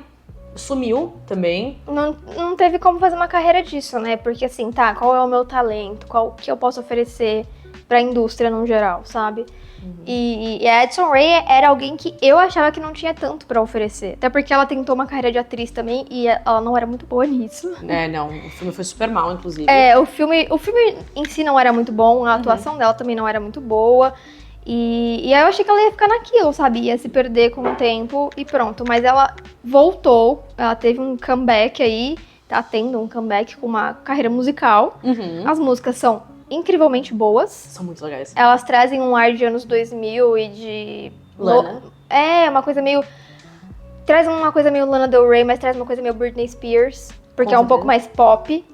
sumiu também. Não teve como fazer uma carreira disso, né? Porque assim, tá, qual é o meu talento? Qual que eu posso oferecer pra indústria no geral, sabe? E a Addison Rae era alguém que eu achava que não tinha tanto pra oferecer. Até porque ela tentou uma carreira de atriz também e ela não era muito boa nisso. Não, o filme foi super mal, inclusive. O filme em si não era muito bom, a atuação dela também não era muito boa. E aí eu achei que ela ia ficar naquilo, sabe? Ia se perder com o tempo e pronto. Mas ela voltou, ela teve um comeback aí, tá tendo um comeback com uma carreira musical. As músicas são incrivelmente boas. São muito legais. Elas trazem um ar de anos 2000 e de... Lana. uma coisa meio... Traz uma coisa meio Lana Del Rey, mas traz uma coisa meio Britney Spears. Porque é um pouco mais pop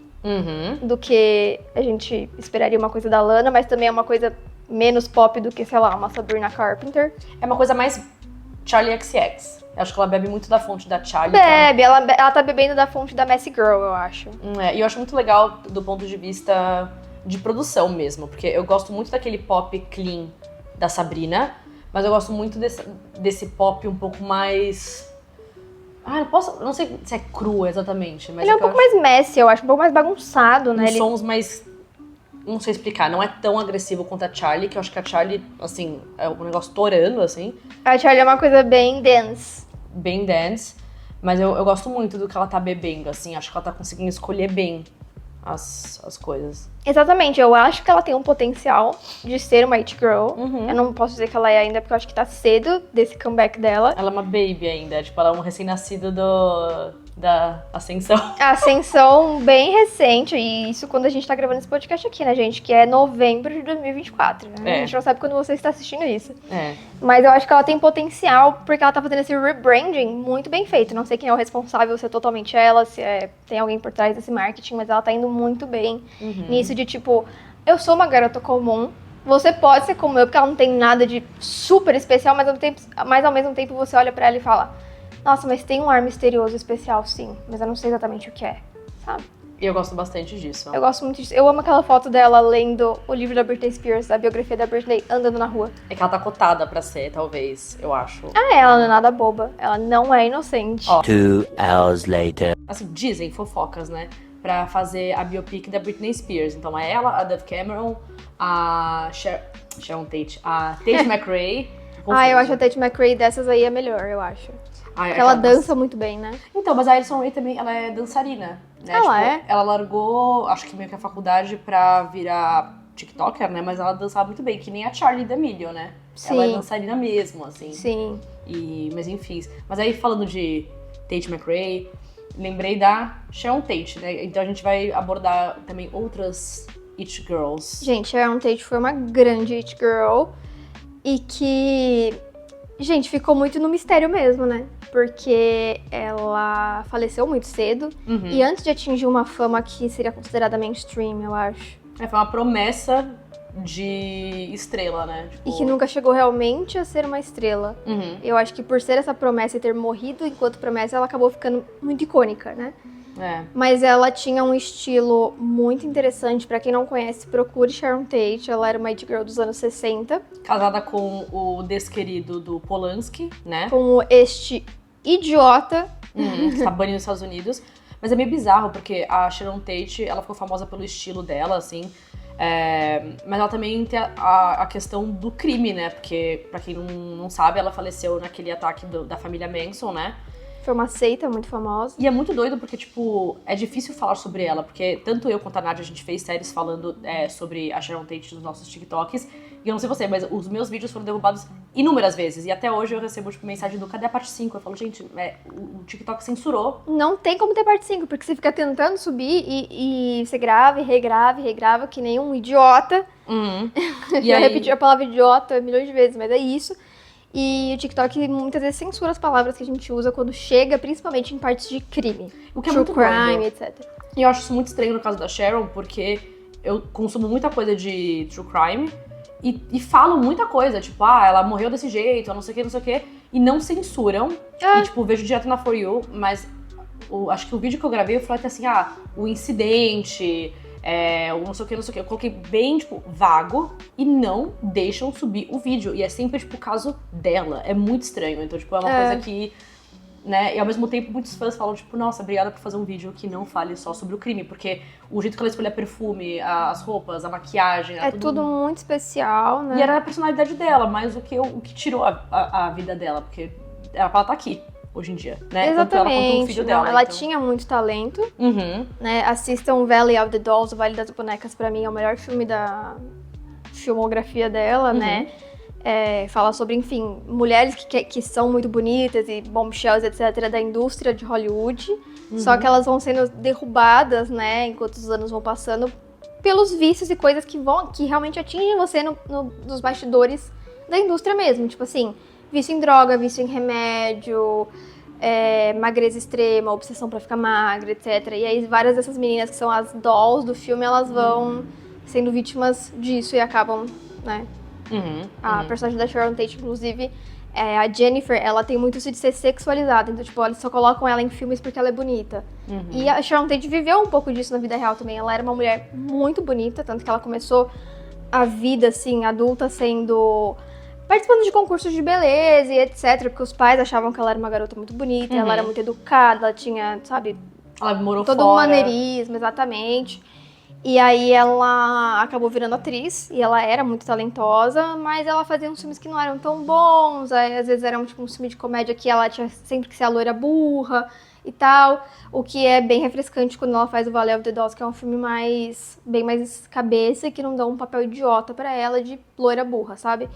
do que a gente esperaria uma coisa da Lana, mas também é uma coisa menos pop do que, sei lá, uma Sabrina Carpenter. É uma coisa mais Charli XX. Eu acho que ela bebe muito da fonte da Charli. Bebe, ela tá bebendo da fonte da Messy Girl, eu acho. E eu acho muito legal do ponto de vista de produção mesmo, porque eu gosto muito daquele pop clean da Sabrina, mas eu gosto muito desse pop um pouco mais... não sei se é cru exatamente, mas ele é um pouco mais messy, eu acho, um pouco mais bagunçado, né? Sons mais... Não sei explicar, não é tão agressivo quanto a Charli, que eu acho que a Charli, assim, é um negócio torando, assim. A Charli é uma coisa bem dance. Bem dance, mas eu gosto muito do que ela tá bebendo, assim, acho que ela tá conseguindo escolher bem as coisas. Exatamente, eu acho que ela tem um potencial de ser uma it girl. Eu não posso dizer que ela é ainda, porque eu acho que tá cedo desse comeback dela. Ela é uma baby ainda, tipo, ela é um recém-nascido da Ascensão. A ascensão bem recente, e isso quando a gente tá gravando esse podcast aqui, né, gente? Que é novembro de 2024, né? A gente não sabe quando você está assistindo isso. Mas eu acho que ela tem potencial, porque ela tá fazendo esse rebranding muito bem feito. Não sei quem é o responsável, se é totalmente ela, se tem alguém por trás desse marketing, mas ela tá indo muito bem nisso de, tipo, eu sou uma garota comum, você pode ser como eu, porque ela não tem nada de super especial, mas ao mesmo tempo você olha pra ela e fala... Nossa, mas tem um ar misterioso especial, sim. Mas eu não sei exatamente o que é, sabe? E eu gosto bastante disso. Eu gosto muito disso. Eu amo aquela foto dela lendo o livro da Britney Spears, a biografia da Britney, andando na rua. É que ela tá cotada pra ser, talvez, eu acho. Ela não é nada boba. Ela não é inocente. 2 hours later. Assim, dizem fofocas, né? Pra fazer a biopic da Britney Spears. Então é ela, a Dove Cameron, a Sharon Tate, a Tate McRae. Eu acho a Tate McRae dessas aí é melhor, eu acho. Porque ela dança muito bem, né? Então, mas a Addison Rae também, ela é dançarina, né? Ela Ela largou, acho que meio que a faculdade pra virar TikToker, né? Mas ela dançava muito bem, que nem a Charli D'Amelio, né? Sim. Ela é dançarina mesmo, assim. Sim. Mas enfim. Mas aí, falando de Tate McRae, lembrei da Sharon Tate, né? Então a gente vai abordar também outras it girls. Gente, a Sharon Tate foi uma grande it girl e que... Gente, ficou muito no mistério mesmo, né? Porque ela faleceu muito cedo. E antes de atingir uma fama que seria considerada mainstream, eu acho. Foi uma promessa de estrela, né? Tipo... E que nunca chegou realmente a ser uma estrela. Eu acho que por ser essa promessa e ter morrido enquanto promessa, ela acabou ficando muito icônica, né? Mas ela tinha um estilo muito interessante. Pra quem não conhece, procure Sharon Tate. Ela era uma it girl dos anos 60. Casada com o desquerido do Polanski, né? Com este idiota. Que está banido nos Estados Unidos. Mas é meio bizarro, porque a Sharon Tate, ela ficou famosa pelo estilo dela, assim. Mas ela também tem a questão do crime, né? Porque, pra quem não sabe, ela faleceu naquele ataque da família Manson, né? Foi uma seita muito famosa. E é muito doido porque, tipo, é difícil falar sobre ela, porque tanto eu quanto a Nádia, a gente fez séries falando sobre a Sharon Tate nos nossos TikToks. E eu não sei você, mas os meus vídeos foram derrubados inúmeras vezes. E até hoje eu recebo, tipo, mensagem do cadê a parte 5? Eu falo, gente, o TikTok censurou. Não tem como ter parte 5, porque você fica tentando subir e você grava e regrava, que nem um idiota. E aí... repetir a palavra idiota milhões de vezes, mas é isso. E o TikTok muitas vezes censura as palavras que a gente usa quando chega, principalmente em partes de crime. O que é True muito crime, doido. etc. E eu acho isso muito estranho no caso da Sharon, porque eu consumo muita coisa de true crime e falo muita coisa, tipo, ela morreu desse jeito, não sei o que, e não censuram. E, tipo, vejo direto na For You, mas acho que o vídeo que eu gravei, eu falei até assim, o incidente... o não sei o que, eu coloquei bem, tipo, vago e não deixam subir o vídeo. E é sempre, tipo, o caso dela. É muito estranho. Então, tipo, é uma coisa que, né, e ao mesmo tempo muitos fãs falam, tipo, nossa, obrigada por fazer um vídeo que não fale só sobre o crime, porque o jeito que ela escolhia perfume, as roupas, a maquiagem... É tudo muito especial, né? E era a personalidade dela, mais o que tirou a vida dela, porque era pra ela estar aqui hoje em dia, né? Exatamente. Tanto ela quanto o filho dela. Ela então... tinha muito talento, Uhum. né? Assistam Valley of the Dolls, o Vale das Bonecas, pra mim é o melhor filme da filmografia dela, né? Fala sobre, enfim, mulheres que são muito bonitas e bombshells, etc., da indústria de Hollywood, só que elas vão sendo derrubadas, né, enquanto os anos vão passando, pelos vícios e coisas que realmente atingem você nos bastidores da indústria mesmo, tipo assim, vício em droga, vício em remédio, magreza extrema, obsessão pra ficar magra, etc. E aí várias dessas meninas que são as dolls do filme, elas vão sendo vítimas disso e acabam, né? A personagem da Sharon Tate, inclusive, a Jennifer, ela tem muito isso de ser sexualizada. Então, tipo, eles só colocam ela em filmes porque ela é bonita. E a Sharon Tate viveu um pouco disso na vida real também. Ela era uma mulher muito bonita, tanto que ela começou a vida, assim, adulta participando de concursos de beleza e etc. Porque os pais achavam que ela era uma garota muito bonita, ela era muito educada, ela tinha, sabe... Ela morou todo um maneirismo, exatamente. E aí ela acabou virando atriz, e ela era muito talentosa, mas ela fazia uns filmes que não eram tão bons, aí às vezes era um filme de comédia que ela tinha sempre que ser a loira burra e tal, o que é bem refrescante quando ela faz o Valley of the Dolls, que é um filme bem mais cabeça, e que não dá um papel idiota pra ela de loira burra, sabe?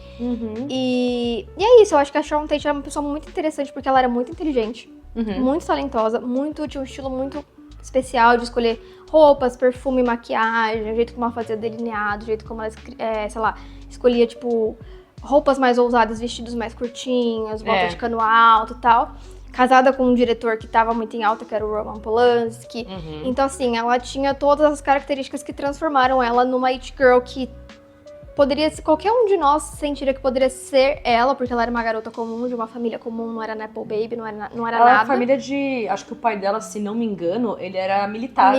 E é isso, eu acho que a Sharon Tate era uma pessoa muito interessante, porque ela era muito inteligente, muito talentosa, tinha um estilo muito especial de escolher roupas, perfume, maquiagem, o jeito como ela fazia delineado, o jeito como ela, escolhia, tipo, roupas mais ousadas, vestidos mais curtinhos, volta de cano alto e tal. Casada com um diretor que tava muito em alta, que era o Roman Polanski. Então, assim, ela tinha todas as características que transformaram ela numa it girl que poderia ser, qualquer um de nós sentiria que poderia ser ela, porque ela era uma garota comum, de uma família comum, não era Nepo Baby, não era ela nada. Era família de... Acho que o pai dela, se não me engano, ele era militar.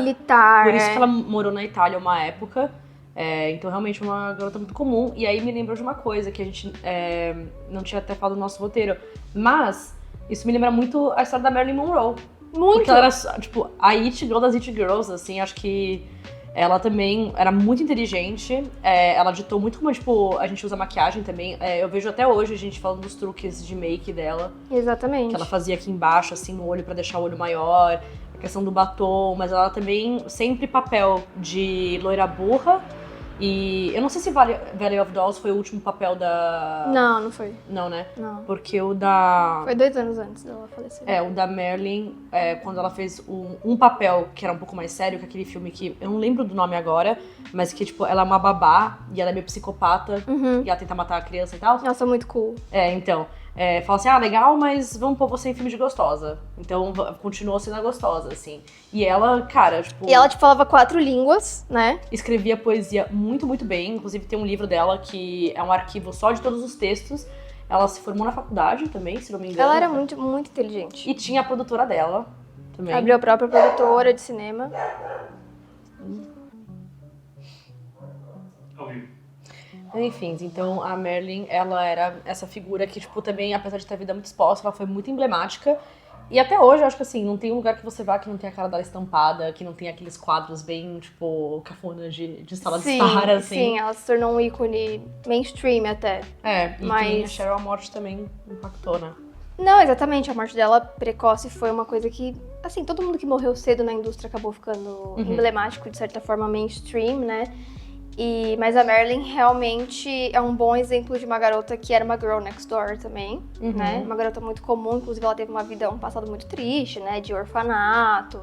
Por isso que ela morou na Itália uma época. Então, realmente, uma garota muito comum. E aí me lembrou de uma coisa que a gente não tinha até falado no nosso roteiro. Mas isso me lembra muito a história da Marilyn Monroe. Muito! Porque ela era, tipo, a it girl das it girls, assim, acho que... Ela também era muito inteligente, ela ditou muito como, tipo, a gente usa maquiagem também. Eu vejo até hoje a gente falando dos truques de make dela. Exatamente. Que ela fazia aqui embaixo, assim, no olho pra deixar o olho maior. A questão do batom, mas ela também sempre papel de loira burra. E eu não sei se Valley of Dolls foi o último papel da... Não foi. Não, né? Não. Porque o da... Foi 2 anos antes dela falecer. O da Marilyn, quando ela fez um papel que era um pouco mais sério, que aquele filme que... Eu não lembro do nome agora, mas que, tipo, ela é uma babá e ela é meio psicopata. E ela tenta matar a criança e tal. Nossa, muito cool. Então... fala assim, legal, mas vamos pôr você em filme de gostosa. Então, continuou sendo a gostosa, assim. E ela, cara, tipo... E ela, tipo, falava 4 línguas, né? Escrevia poesia muito, muito bem. Inclusive, tem um livro dela que é um arquivo só de todos os textos. Ela se formou na faculdade também, se não me engano. Ela era muito, muito inteligente. E tinha a produtora dela também. Abriu a própria produtora de cinema. Ao vivo. Enfim, então a Marilyn, ela era essa figura que, tipo, também, apesar de ter a vida muito exposta, ela foi muito emblemática. E até hoje, eu acho que, assim, não tem um lugar que você vá que não tenha a cara dela estampada, que não tenha aqueles quadros bem, tipo, cafonas de sala de estar, assim. Sim, ela se tornou um ícone mainstream até. E Mas- que a Cheryl, a morte também impactou, né? Não, exatamente. A morte dela precoce foi uma coisa que, assim, todo mundo que morreu cedo na indústria acabou ficando emblemático, de certa forma, mainstream, né? Mas a Marilyn realmente é um bom exemplo de uma garota que era uma girl next door também, né? Uma garota muito comum, inclusive ela teve um passado muito triste, né? De orfanato.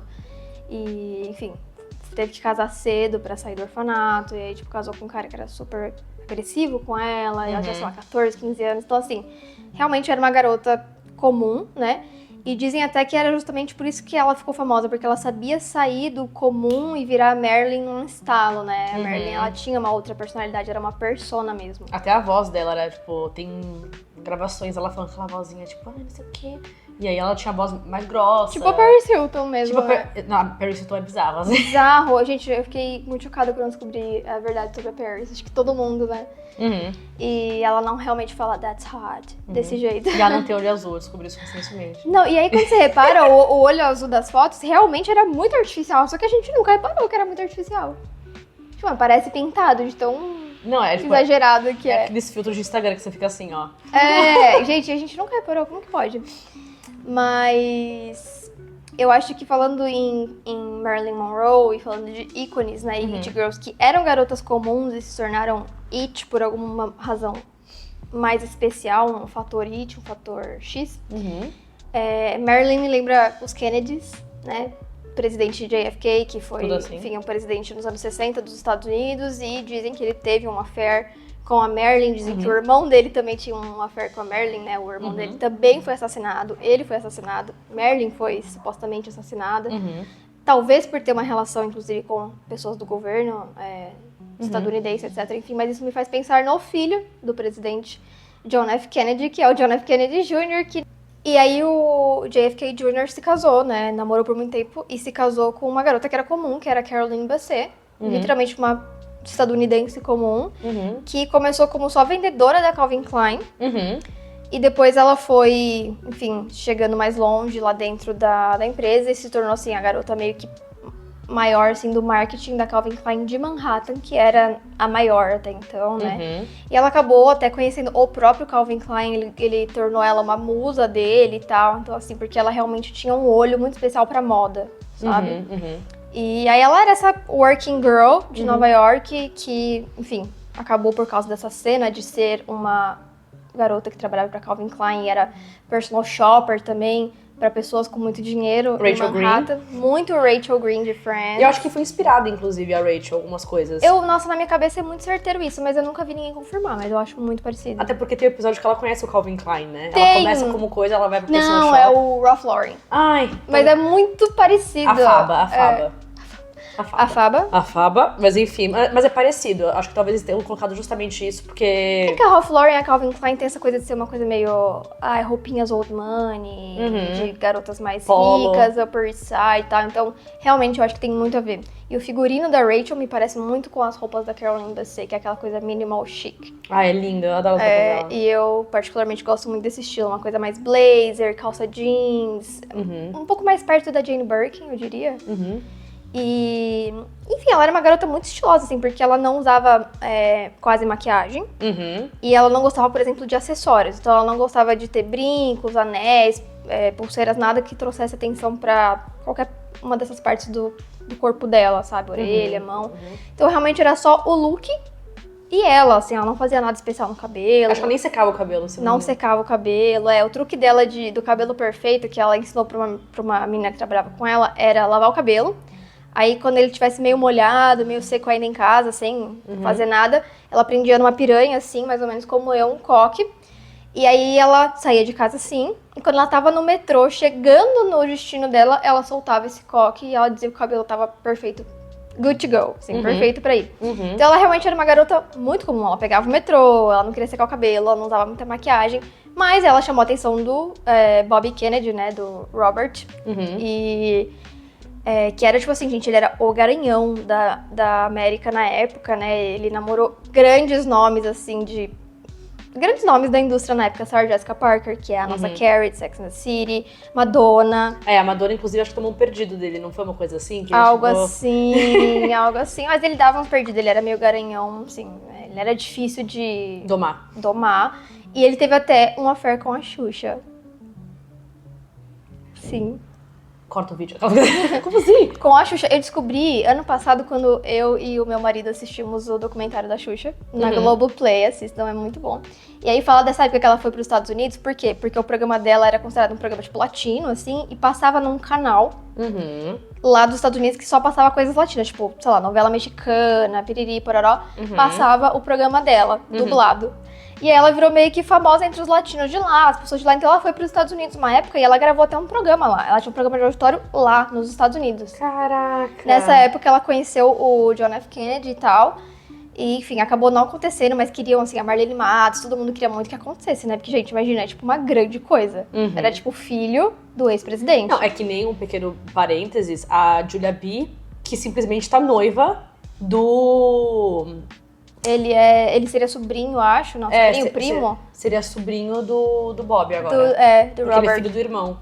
E, enfim, teve que casar cedo pra sair do orfanato. E aí, tipo, casou com um cara que era super agressivo com ela. E ela tinha, sei lá, 14, 15 anos. Então, assim, realmente era uma garota comum, né? E dizem até que era justamente por isso que ela ficou famosa, porque ela sabia sair do comum e virar a Marilyn num estalo, né? A Marilyn, ela tinha uma outra personalidade, era uma persona mesmo. Até a voz dela era, tipo, tem gravações ela falando aquela vozinha, tipo, não sei o quê. E aí ela tinha a voz mais grossa. Tipo a Paris Hilton mesmo, Tipo, né? Não, a Paris Hilton é bizarra, assim. Bizarro. Gente, eu fiquei muito chocada quando descobri a verdade sobre a Paris. Acho que todo mundo, né? E ela não realmente fala that's hot, desse jeito. E ela não tem olho azul, eu descobri isso recentemente. Não, e aí quando você repara, o olho azul das fotos realmente era muito artificial, só que a gente nunca reparou que era muito artificial. Tipo, parece pintado de tão Não, é tipo, exagerado que é. aqueles filtros de Instagram que você fica assim, ó. Gente, a gente nunca reparou, como que pode? Mas eu acho que falando em Marilyn Monroe e falando de ícones, né, e de girls que eram garotas comuns e se tornaram it por alguma razão mais especial, um fator it, um fator X, Marilyn me lembra os Kennedys, né? O presidente JFK, que foi, Assim. enfim, um presidente nos anos 60 dos Estados Unidos, e dizem que ele teve um affair com a Marilyn, dizem que o irmão dele também tinha um affair com a Marilyn, né? O irmão dele também foi assassinado, ele foi assassinado, Marilyn foi supostamente assassinada. Talvez por ter uma relação, inclusive, com pessoas do governo estadunidense, etc. Enfim, mas isso me faz pensar no filho do presidente John F. Kennedy, que é o John F. Kennedy Jr., E aí o JFK Jr. se casou, né? Namorou por muito tempo e se casou com uma garota que era comum, que era a Caroline Basset. Literalmente uma estadunidense comum, que começou como só vendedora da Calvin Klein. E depois ela foi, enfim, chegando mais longe lá dentro da empresa e se tornou, assim, a garota meio que maior, assim, do marketing da Calvin Klein de Manhattan, que era a maior até então, né? E ela acabou até conhecendo o próprio Calvin Klein, ele tornou ela uma musa dele e tal. Então, assim, porque ela realmente tinha um olho muito especial pra moda, sabe? E aí ela era essa working girl de Nova York que, enfim, acabou por causa dessa cena de ser uma garota que trabalhava pra Calvin Klein e era personal shopper também, pra pessoas com muito dinheiro Rachel em Manhattan. Muito Rachel Green de Friends. Eu acho que foi inspirada, inclusive, a Rachel, algumas coisas. Nossa, na minha cabeça é muito certeiro isso, mas eu nunca vi ninguém confirmar, mas eu acho muito parecido. Até porque tem o episódio que ela conhece o Calvin Klein, né? Tem. Ela começa como coisa, ela vai pro personal Não, shop. é o Ralph Lauren. Ai. Mas é muito parecido. A Faba. A Faba? A Faba, mas enfim, mas é parecido. Acho que talvez eles tenham colocado justamente isso, porque... É que a Ralph Lauren e a Calvin Klein tem essa coisa de ser uma coisa meio... roupinhas old money, de garotas mais Polo. ricas, Upper East Side e tal. Então, realmente, eu acho que tem muito a ver. E o figurino da Rachel me parece muito com as roupas da Caroline Basset, que é aquela coisa minimal chic. Ah, é lindo, eu adoro as roupas dela. E eu, particularmente, gosto muito desse estilo. Uma coisa mais blazer, calça jeans. Um pouco mais perto da Jane Birkin, eu diria. E, enfim, ela era uma garota muito estilosa, assim, porque ela não usava quase maquiagem. E ela não gostava, por exemplo, de acessórios. Então, ela não gostava de ter brincos, anéis, pulseiras, nada que trouxesse atenção pra qualquer uma dessas partes do corpo dela, sabe? Orelha, mão. Então, realmente, era só o look e ela, assim, ela não fazia nada especial no cabelo. Acho que ela nem secava o cabelo. Não secava o cabelo. O truque dela do cabelo perfeito, que ela ensinou pra uma menina que trabalhava com ela, era lavar o cabelo. Aí, quando ele tivesse meio molhado, meio seco ainda em casa, sem fazer nada, ela prendia numa piranha, assim, mais ou menos como eu, um coque. E aí ela saía de casa assim, e quando ela tava no metrô, chegando no destino dela, ela soltava esse coque e ela dizia que o cabelo tava perfeito, good to go, assim, perfeito pra ir. Então ela realmente era uma garota muito comum, ela pegava o metrô, ela não queria secar o cabelo, ela não usava muita maquiagem, mas ela chamou a atenção do Bobby Kennedy, né, do Robert, e... que era, tipo assim, gente, ele era o garanhão da América na época, né? Ele namorou grandes nomes, assim, grandes nomes da indústria na época. Sarah Jessica Parker, que é a nossa Carrie de Sex and the City. Madonna. A Madonna, inclusive, acho que tomou um perdido dele, não foi uma coisa assim? Que Algo assim, algo assim. Mas ele dava uns perdidos, ele era meio garanhão, assim. Ele era difícil de... domar. E ele teve até um affair com a Xuxa. Sim. Corta o vídeo. Como assim? Com a Xuxa, eu descobri ano passado quando eu e o meu marido assistimos o documentário da Xuxa na Globoplay, assistam, é muito bom. E aí fala dessa época que ela foi para os Estados Unidos, por quê? Porque o programa dela era considerado um programa tipo latino, assim, e passava num canal lá dos Estados Unidos que só passava coisas latinas, tipo, sei lá, novela mexicana, piriri, pororó, passava o programa dela, dublado. E aí ela virou meio que famosa entre os latinos de lá, as pessoas de lá. Então ela foi para os Estados Unidos uma época e ela gravou até um programa lá. Ela tinha um programa de auditório lá, nos Estados Unidos. Caraca! Nessa época ela conheceu o John F. Kennedy e tal. E, enfim, acabou não acontecendo, mas queriam, assim, a Marlene Matos, todo mundo queria muito que acontecesse, né? Porque, gente, imagina, é tipo uma grande coisa. Era tipo filho do ex-presidente. Não, é que nem um pequeno parênteses, a Julia B, que simplesmente tá noiva do... Ele seria sobrinho, acho, não, sobrinho, primo? Seria sobrinho do Bob agora. Do Porque Robert. ele é filho do irmão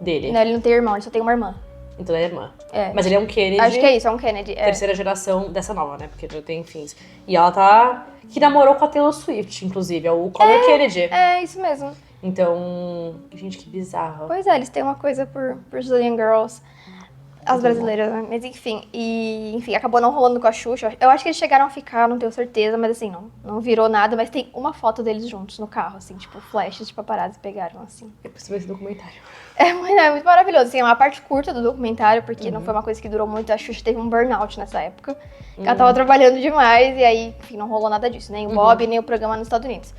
dele. Não, ele não tem irmão, ele só tem uma irmã. Então ele é irmã. Mas ele é um Kennedy. Acho que é isso, é um Kennedy. Terceira geração dessa nova, né? Porque já tem fins. E ela tá... que namorou com a Taylor Swift, inclusive. É o Conor Kennedy. É, isso mesmo. Então... gente, que bizarro. Pois é, eles têm uma coisa por Brazilian Girls. As brasileiras, né? Mas enfim, acabou não rolando com a Xuxa. Eu acho que eles chegaram a ficar, não tenho certeza, mas assim, não virou nada. Mas tem uma foto deles juntos no carro, assim, tipo, flashes de paparazzi pegaram, assim. Eu preciso ver esse documentário. É muito maravilhoso, assim, é uma parte curta do documentário, porque não foi uma coisa que durou muito. A Xuxa teve um burnout nessa época. Ela tava trabalhando demais e aí, enfim, não rolou nada disso. Nem o Bob, nem o programa nos Estados Unidos.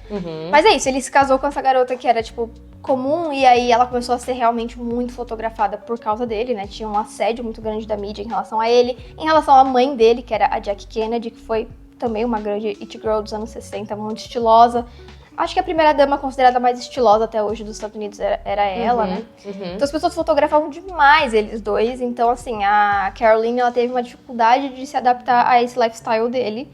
Mas é isso, ele se casou com essa garota que era, tipo, comum. E aí ela começou a ser realmente muito fotografada por causa dele, né? Tinha um assédio muito grande da mídia em relação a ele. Em relação à mãe dele, que era a Jackie Kennedy, que foi também uma grande it girl dos anos 60, muito estilosa. Acho que a primeira dama considerada mais estilosa até hoje dos Estados Unidos era ela, né? Então as pessoas fotografavam demais eles dois. Então, assim, a Caroline, ela teve uma dificuldade de se adaptar a esse lifestyle dele.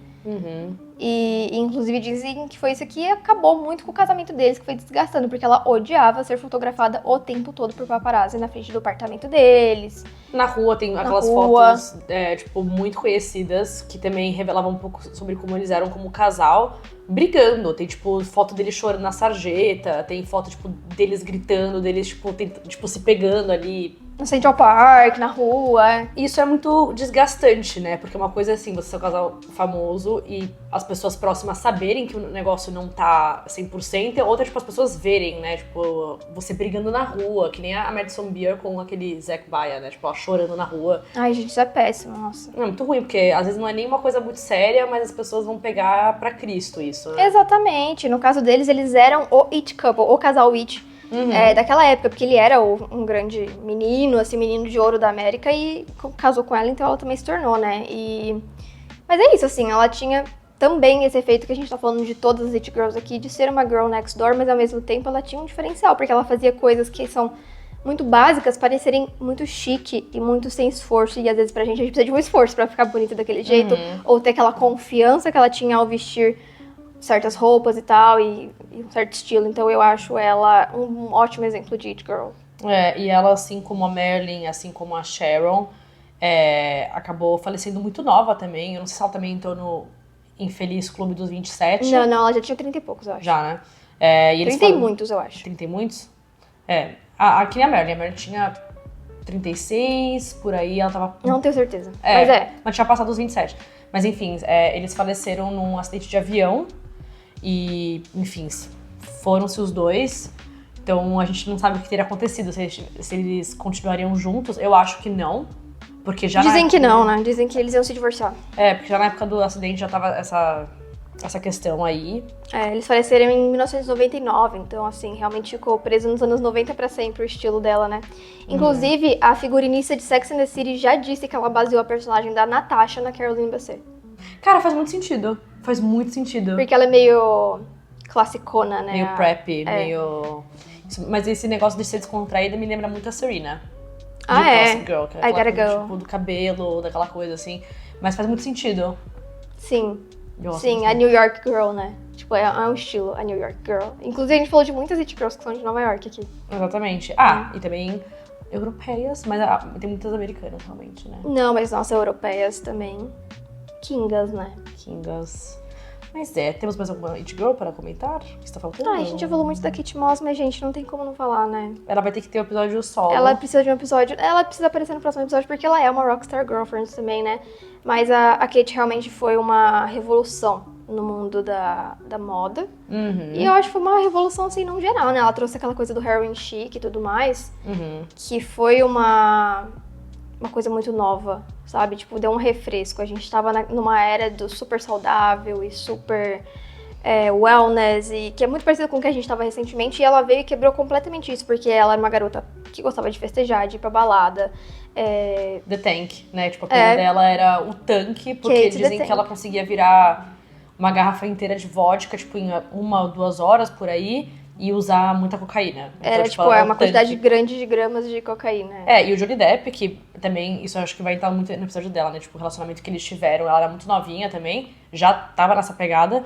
E inclusive dizem que foi isso que acabou muito com o casamento deles, que foi desgastando, porque ela odiava ser fotografada o tempo todo por paparazzi na frente do apartamento deles. Na rua tem aquelas fotos, tipo, muito conhecidas, que também revelavam um pouco sobre como eles eram como casal, brigando. Tem, tipo, foto deles chorando na sarjeta, tem foto, tipo, deles gritando, deles, tipo, se pegando ali. No Central Park, na rua. Isso é muito desgastante, né? Porque uma coisa é assim, você ser um casal famoso e as pessoas próximas saberem que o negócio não tá 100%, e outra, tipo, as pessoas verem, né? Tipo, você brigando na rua, que nem a Madison Beer com aquele Zac Baia, né? Tipo, ela chorando na rua. Ai, gente, isso é péssimo, nossa. É muito ruim, porque às vezes não é nem uma coisa muito séria, mas as pessoas vão pegar pra Cristo isso, né? Exatamente. No caso deles, eles eram o it couple, o casal it. Daquela época, porque ele era um grande menino, assim, menino de ouro da América e casou com ela, então ela também se tornou, né? Mas é isso, assim, ela tinha também esse efeito que a gente tá falando de todas as it girls aqui, de ser uma girl next door, mas ao mesmo tempo ela tinha um diferencial, porque ela fazia coisas que são muito básicas parecerem muito chique e muito sem esforço, e às vezes pra gente a gente precisa de um esforço pra ficar bonita daquele jeito, ou ter aquela confiança que ela tinha ao vestir certas roupas e tal, e um certo estilo. Então eu acho ela um ótimo exemplo de it girl. E ela, assim como a Marilyn, assim como a Sharon, acabou falecendo muito nova também. Eu não sei se ela também entrou no infeliz Clube dos 27. Não, ela já tinha 30 e poucos, eu acho. Já, né? E eles 30 e muitos, eu acho. 30 e muitos? Aqui a Marilyn tinha 36, por aí, ela tava... Não tenho certeza, mas tinha passado os 27. Mas enfim, eles faleceram num acidente de avião. E, enfim, foram-se os dois. Então a gente não sabe o que teria acontecido, se eles continuariam juntos. Eu acho que não. Porque já Dizem que não, né? Dizem que eles iam se divorciar. Porque já na época do acidente já tava essa questão aí. Eles faleceram em 1999, então, assim, realmente ficou preso nos anos 90 pra sempre o estilo dela, né? Inclusive, a figurinista de Sex and the City já disse que ela baseou a personagem da Natasha na Caroline Basset. Cara, faz muito sentido. Faz muito sentido. Porque ela é meio classicona, né? Meio preppy, meio... Mas esse negócio de ser descontraída me lembra muito a Serena. De Gossip Girl, que é I aquela gotta coisa, go. tipo, do cabelo, daquela coisa assim. Mas faz muito sentido. Sim. Eu gosto Sim, bastante. a New York Girl, né? Tipo, é um estilo, a New York Girl. Inclusive, a gente falou de muitas It Girls que são de Nova York aqui. Exatamente. E também europeias, mas tem muitas americanas, realmente, né? Não, mas nossa, europeias também. Kingas, né? Kingas. Mas temos mais alguma It Girl para comentar? O que está faltando? A gente já falou muito da Kate Moss, mas, gente, não tem como não falar, né? Ela vai ter que ter um episódio solo. Ela precisa de um episódio. Ela precisa aparecer no próximo episódio porque ela é uma Rockstar Girlfriend também, né? Mas a Kate realmente foi uma revolução no mundo da moda. E eu acho que foi uma revolução, assim, no geral, né? Ela trouxe aquela coisa do heroin chic e tudo mais, que foi uma coisa muito nova, sabe? Tipo, deu um refresco. A gente tava numa era do super saudável e super wellness, e que é muito parecido com o que a gente tava recentemente, e ela veio e quebrou completamente isso, porque ela era uma garota que gostava de festejar, de ir pra balada. The Tank, né? Tipo, a coisa dela era o tanque, porque Kate dizem the que ela conseguia virar uma garrafa inteira de vodka, tipo, em 1 ou 2 horas por aí, e usar muita cocaína. Então, Era, tipo, ela era uma um quantidade tanque. grande de gramas de cocaína. E o Johnny Depp, que também, isso eu acho que vai entrar muito no episódio dela, né? Tipo, o relacionamento que eles tiveram, ela era muito novinha também, já tava nessa pegada.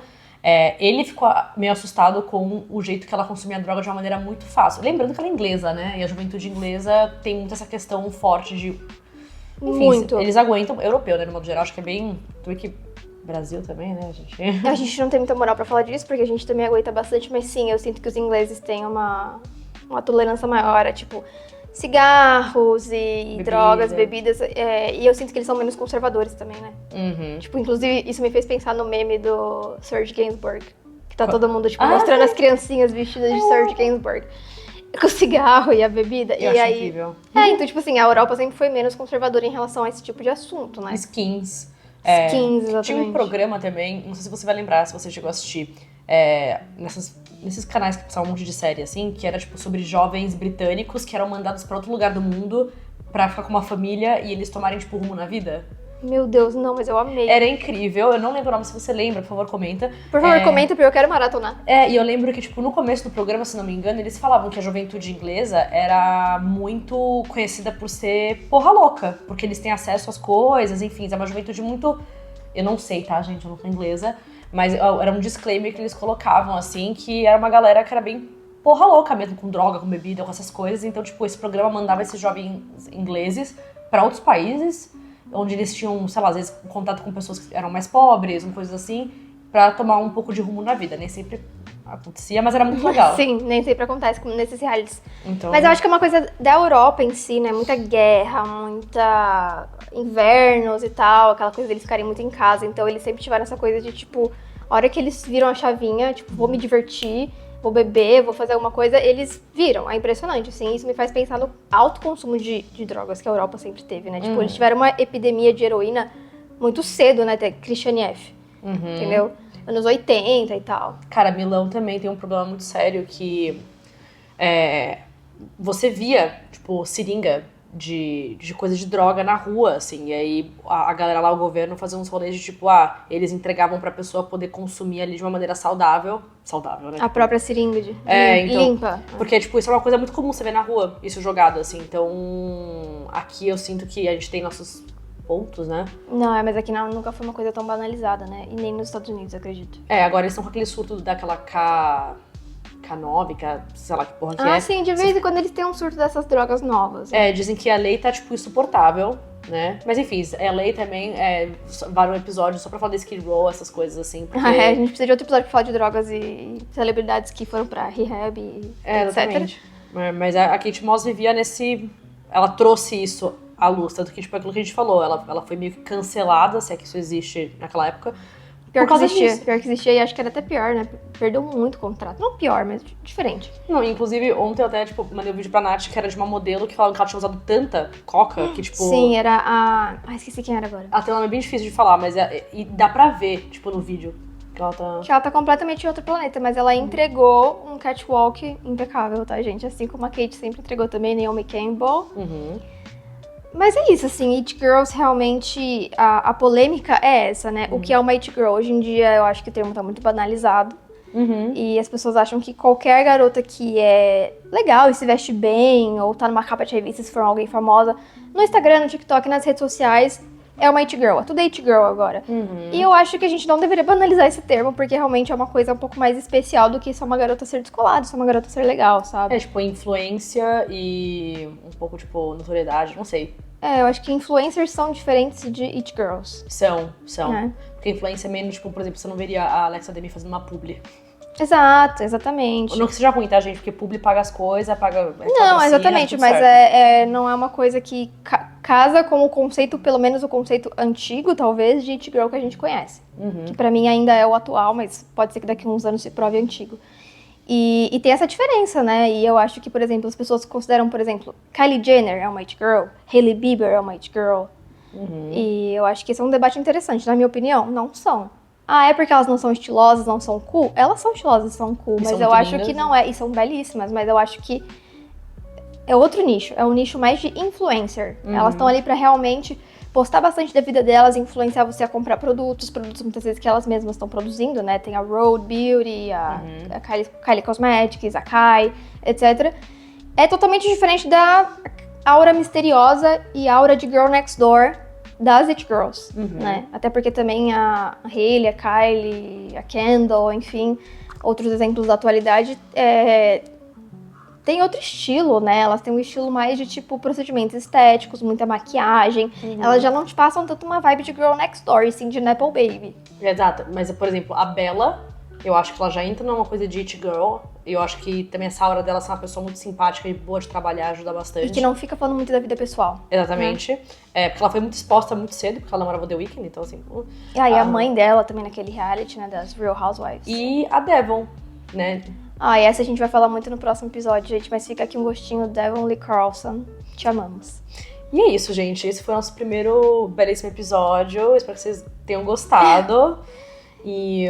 Ele ficou meio assustado com o jeito que ela consumia a droga de uma maneira muito fácil. Lembrando que ela é inglesa, né? E a juventude inglesa tem muito essa questão forte de... Enfim, Muito. eles aguentam, europeu, né? No modo geral, acho que é bem... Tudo que Brasil também, né, gente? A gente não tem muita moral pra falar disso, porque a gente também aguenta bastante, mas sim, eu sinto que os ingleses têm uma tolerância maior a, tipo, cigarros e drogas, bebidas, e eu sinto que eles são menos conservadores também, né? Tipo, inclusive, isso me fez pensar no meme do Serge Gainsbourg, que tá todo mundo, tipo, mostrando as criancinhas vestidas de Serge Gainsbourg, com o cigarro e a bebida. Eu acho incrível. Então, tipo assim, a Europa sempre foi menos conservadora em relação a esse tipo de assunto, né? Skins. Skins, exatamente. Tinha um programa também, não sei se você vai lembrar, se você chegou a assistir, nesses canais que passavam um monte de série, assim, que era, tipo, sobre jovens britânicos que eram mandados pra outro lugar do mundo pra ficar com uma família e eles tomarem, tipo, rumo na vida. Meu Deus, não, mas eu amei. Era incrível, eu não lembro o nome, se você lembra, por favor, comenta. Por favor, comenta, porque eu quero maratonar. E eu lembro que, tipo, no começo do programa, se não me engano, eles falavam que a juventude inglesa era muito conhecida por ser porra louca, porque eles têm acesso às coisas, enfim, é uma juventude muito... Eu não sei, tá, gente, eu não sou inglesa, mas era um disclaimer que eles colocavam, assim, que era uma galera que era bem porra louca mesmo, com droga, com bebida, com essas coisas. Então, tipo, esse programa mandava esses jovens ingleses pra outros países, onde eles tinham, sei lá, às vezes contato com pessoas que eram mais pobres, coisas assim, pra tomar um pouco de rumo na vida. Nem sempre acontecia, mas era muito legal. Sim, nem sempre acontece como nesses realities. Então... Mas eu acho que é uma coisa da Europa em si, né? Muita guerra, muita invernos e tal, aquela coisa deles ficarem muito em casa. Então eles sempre tiveram essa coisa de, tipo, a hora que eles viram a chavinha, tipo, vou me divertir, vou beber, vou fazer alguma coisa, eles viram. É impressionante, assim. Isso me faz pensar no alto consumo de drogas que a Europa sempre teve, né? Tipo, eles tiveram uma epidemia de heroína muito cedo, né? Até Christian F. Entendeu? Anos 80 e tal. Cara, Milão também tem um problema muito sério que você via, tipo, seringa de coisa de droga na rua, assim, e aí a galera lá, o governo, fazia uns rolês de tipo, eles entregavam pra pessoa poder consumir ali de uma maneira saudável, né? A própria seringa então, limpa. Porque, tipo, isso é uma coisa muito comum você ver na rua, isso jogado, assim, então aqui eu sinto que a gente tem nossos pontos, né? Não, mas aqui nunca foi uma coisa tão banalizada, né? E nem nos Estados Unidos, eu acredito. Agora eles estão com aquele surto daquela K9, sei lá que porra que é. Sim, de vez em quando eles têm um surto dessas drogas novas. Dizem que a lei tá, tipo, insuportável, né? Mas enfim, a lei também vai um episódio só pra falar da Skid Row, essas coisas assim. Porque... a gente precisa de outro episódio pra falar de drogas e celebridades que foram pra rehab e etc. Exatamente. Mas a Kate Moss vivia nesse... Ela trouxe isso à luz, tanto que, tipo, aquilo que a gente falou, ela foi meio que cancelada, se é que isso existe naquela época. Pior que existia, e acho que era até pior, né? Perdeu muito contrato. Não pior, mas diferente. Não, inclusive, ontem eu até, tipo, mandei um vídeo pra Nath, que era de uma modelo que falava que ela tinha usado tanta coca, que, tipo... Sim, era a... esqueci quem era agora. Ela tem um nome bem difícil de falar, mas e dá pra ver, tipo, no vídeo. Que Que ela tá completamente em outro planeta, mas ela entregou um catwalk impecável, tá, gente? Assim como a Kate sempre entregou também, Naomi Campbell. Uhum. Mas é isso, assim, It Girls realmente, a polêmica é essa, né? O que é uma It Girl? Hoje em dia eu acho que o termo tá muito banalizado. Uhum. E as pessoas acham que qualquer garota que é legal e se veste bem, ou tá numa capa de revista se for alguém famosa, no Instagram, no TikTok, nas redes sociais, é uma It Girl. É tudo It Girl agora. E eu acho que a gente não deveria banalizar esse termo, porque realmente é uma coisa um pouco mais especial do que só uma garota ser descolada, só uma garota ser legal, sabe? É, tipo, influência e um pouco, tipo, notoriedade, não sei. Eu acho que influencers são diferentes de It Girls. São. É. Porque influência é menos, tipo, por exemplo, você não veria a Alexa Demi fazendo uma publi. Exato, exatamente. Não que seja ruim, tá, gente? Porque publi paga as coisas, paga... Não, exatamente, tudo mas certo. não é uma coisa que casa com o conceito, pelo menos o conceito antigo, talvez, de It Girl que a gente conhece. Que pra mim ainda é o atual, mas pode ser que daqui a uns anos se prove antigo. E tem essa diferença, né? E eu acho que, por exemplo, as pessoas consideram, por exemplo, Kylie Jenner é uma It Girl, Hailey Bieber é uma It Girl. E eu acho que esse é um debate interessante. Na minha opinião, não são. Ah, é porque elas não são estilosas, não são cool? Elas são estilosas, são cool, E mas são eu muito acho lindas, que não é. E são belíssimas, mas eu acho que é outro nicho. É um nicho mais de influencer. Elas estão ali pra realmente postar bastante da vida delas, influenciar você a comprar produtos muitas vezes que elas mesmas estão produzindo, né? Tem a Rhode Beauty, a Kylie Cosmetics, a Kai, etc. É totalmente diferente da aura misteriosa e aura de Girl Next Door das It Girls, né? Até porque também a Hailey, a Kylie, a Kendall, enfim, outros exemplos da atualidade, tem outro estilo, né? Elas têm um estilo mais de, tipo, procedimentos estéticos, muita maquiagem. Elas já não te passam tanto uma vibe de Girl Next Door, e sim de Nepo Baby. Exato, mas, por exemplo, a Bella, eu acho que ela já entra numa coisa de It Girl. Eu acho que também essa aura dela ser uma pessoa muito simpática e boa de trabalhar ajuda bastante. E que não fica falando muito da vida pessoal. Exatamente. Porque ela foi muito exposta muito cedo, porque ela namorava The Weeknd, então assim... E aí a mãe dela também naquele reality, né, das Real Housewives. E a Devon, né? E essa a gente vai falar muito no próximo episódio, gente, mas fica aqui um gostinho, Devon Lee Carlson. Te amamos. E é isso, gente. Esse foi o nosso primeiro belíssimo episódio. Espero que vocês tenham gostado. E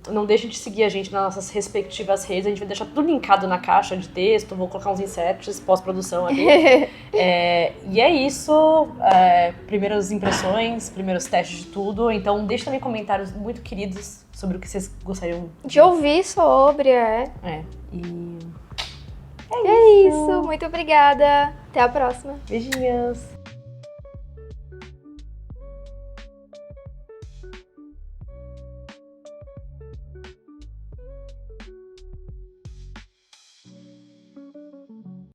não deixem de seguir a gente nas nossas respectivas redes. A gente vai deixar tudo linkado na caixa de texto. Vou colocar uns inserts, pós-produção ali. E é isso. Primeiras impressões, primeiros testes de tudo. Então deixe também comentários muito queridos sobre o que vocês gostariam de ouvir sobre, E é isso. Muito obrigada. Até a próxima. beijinhos.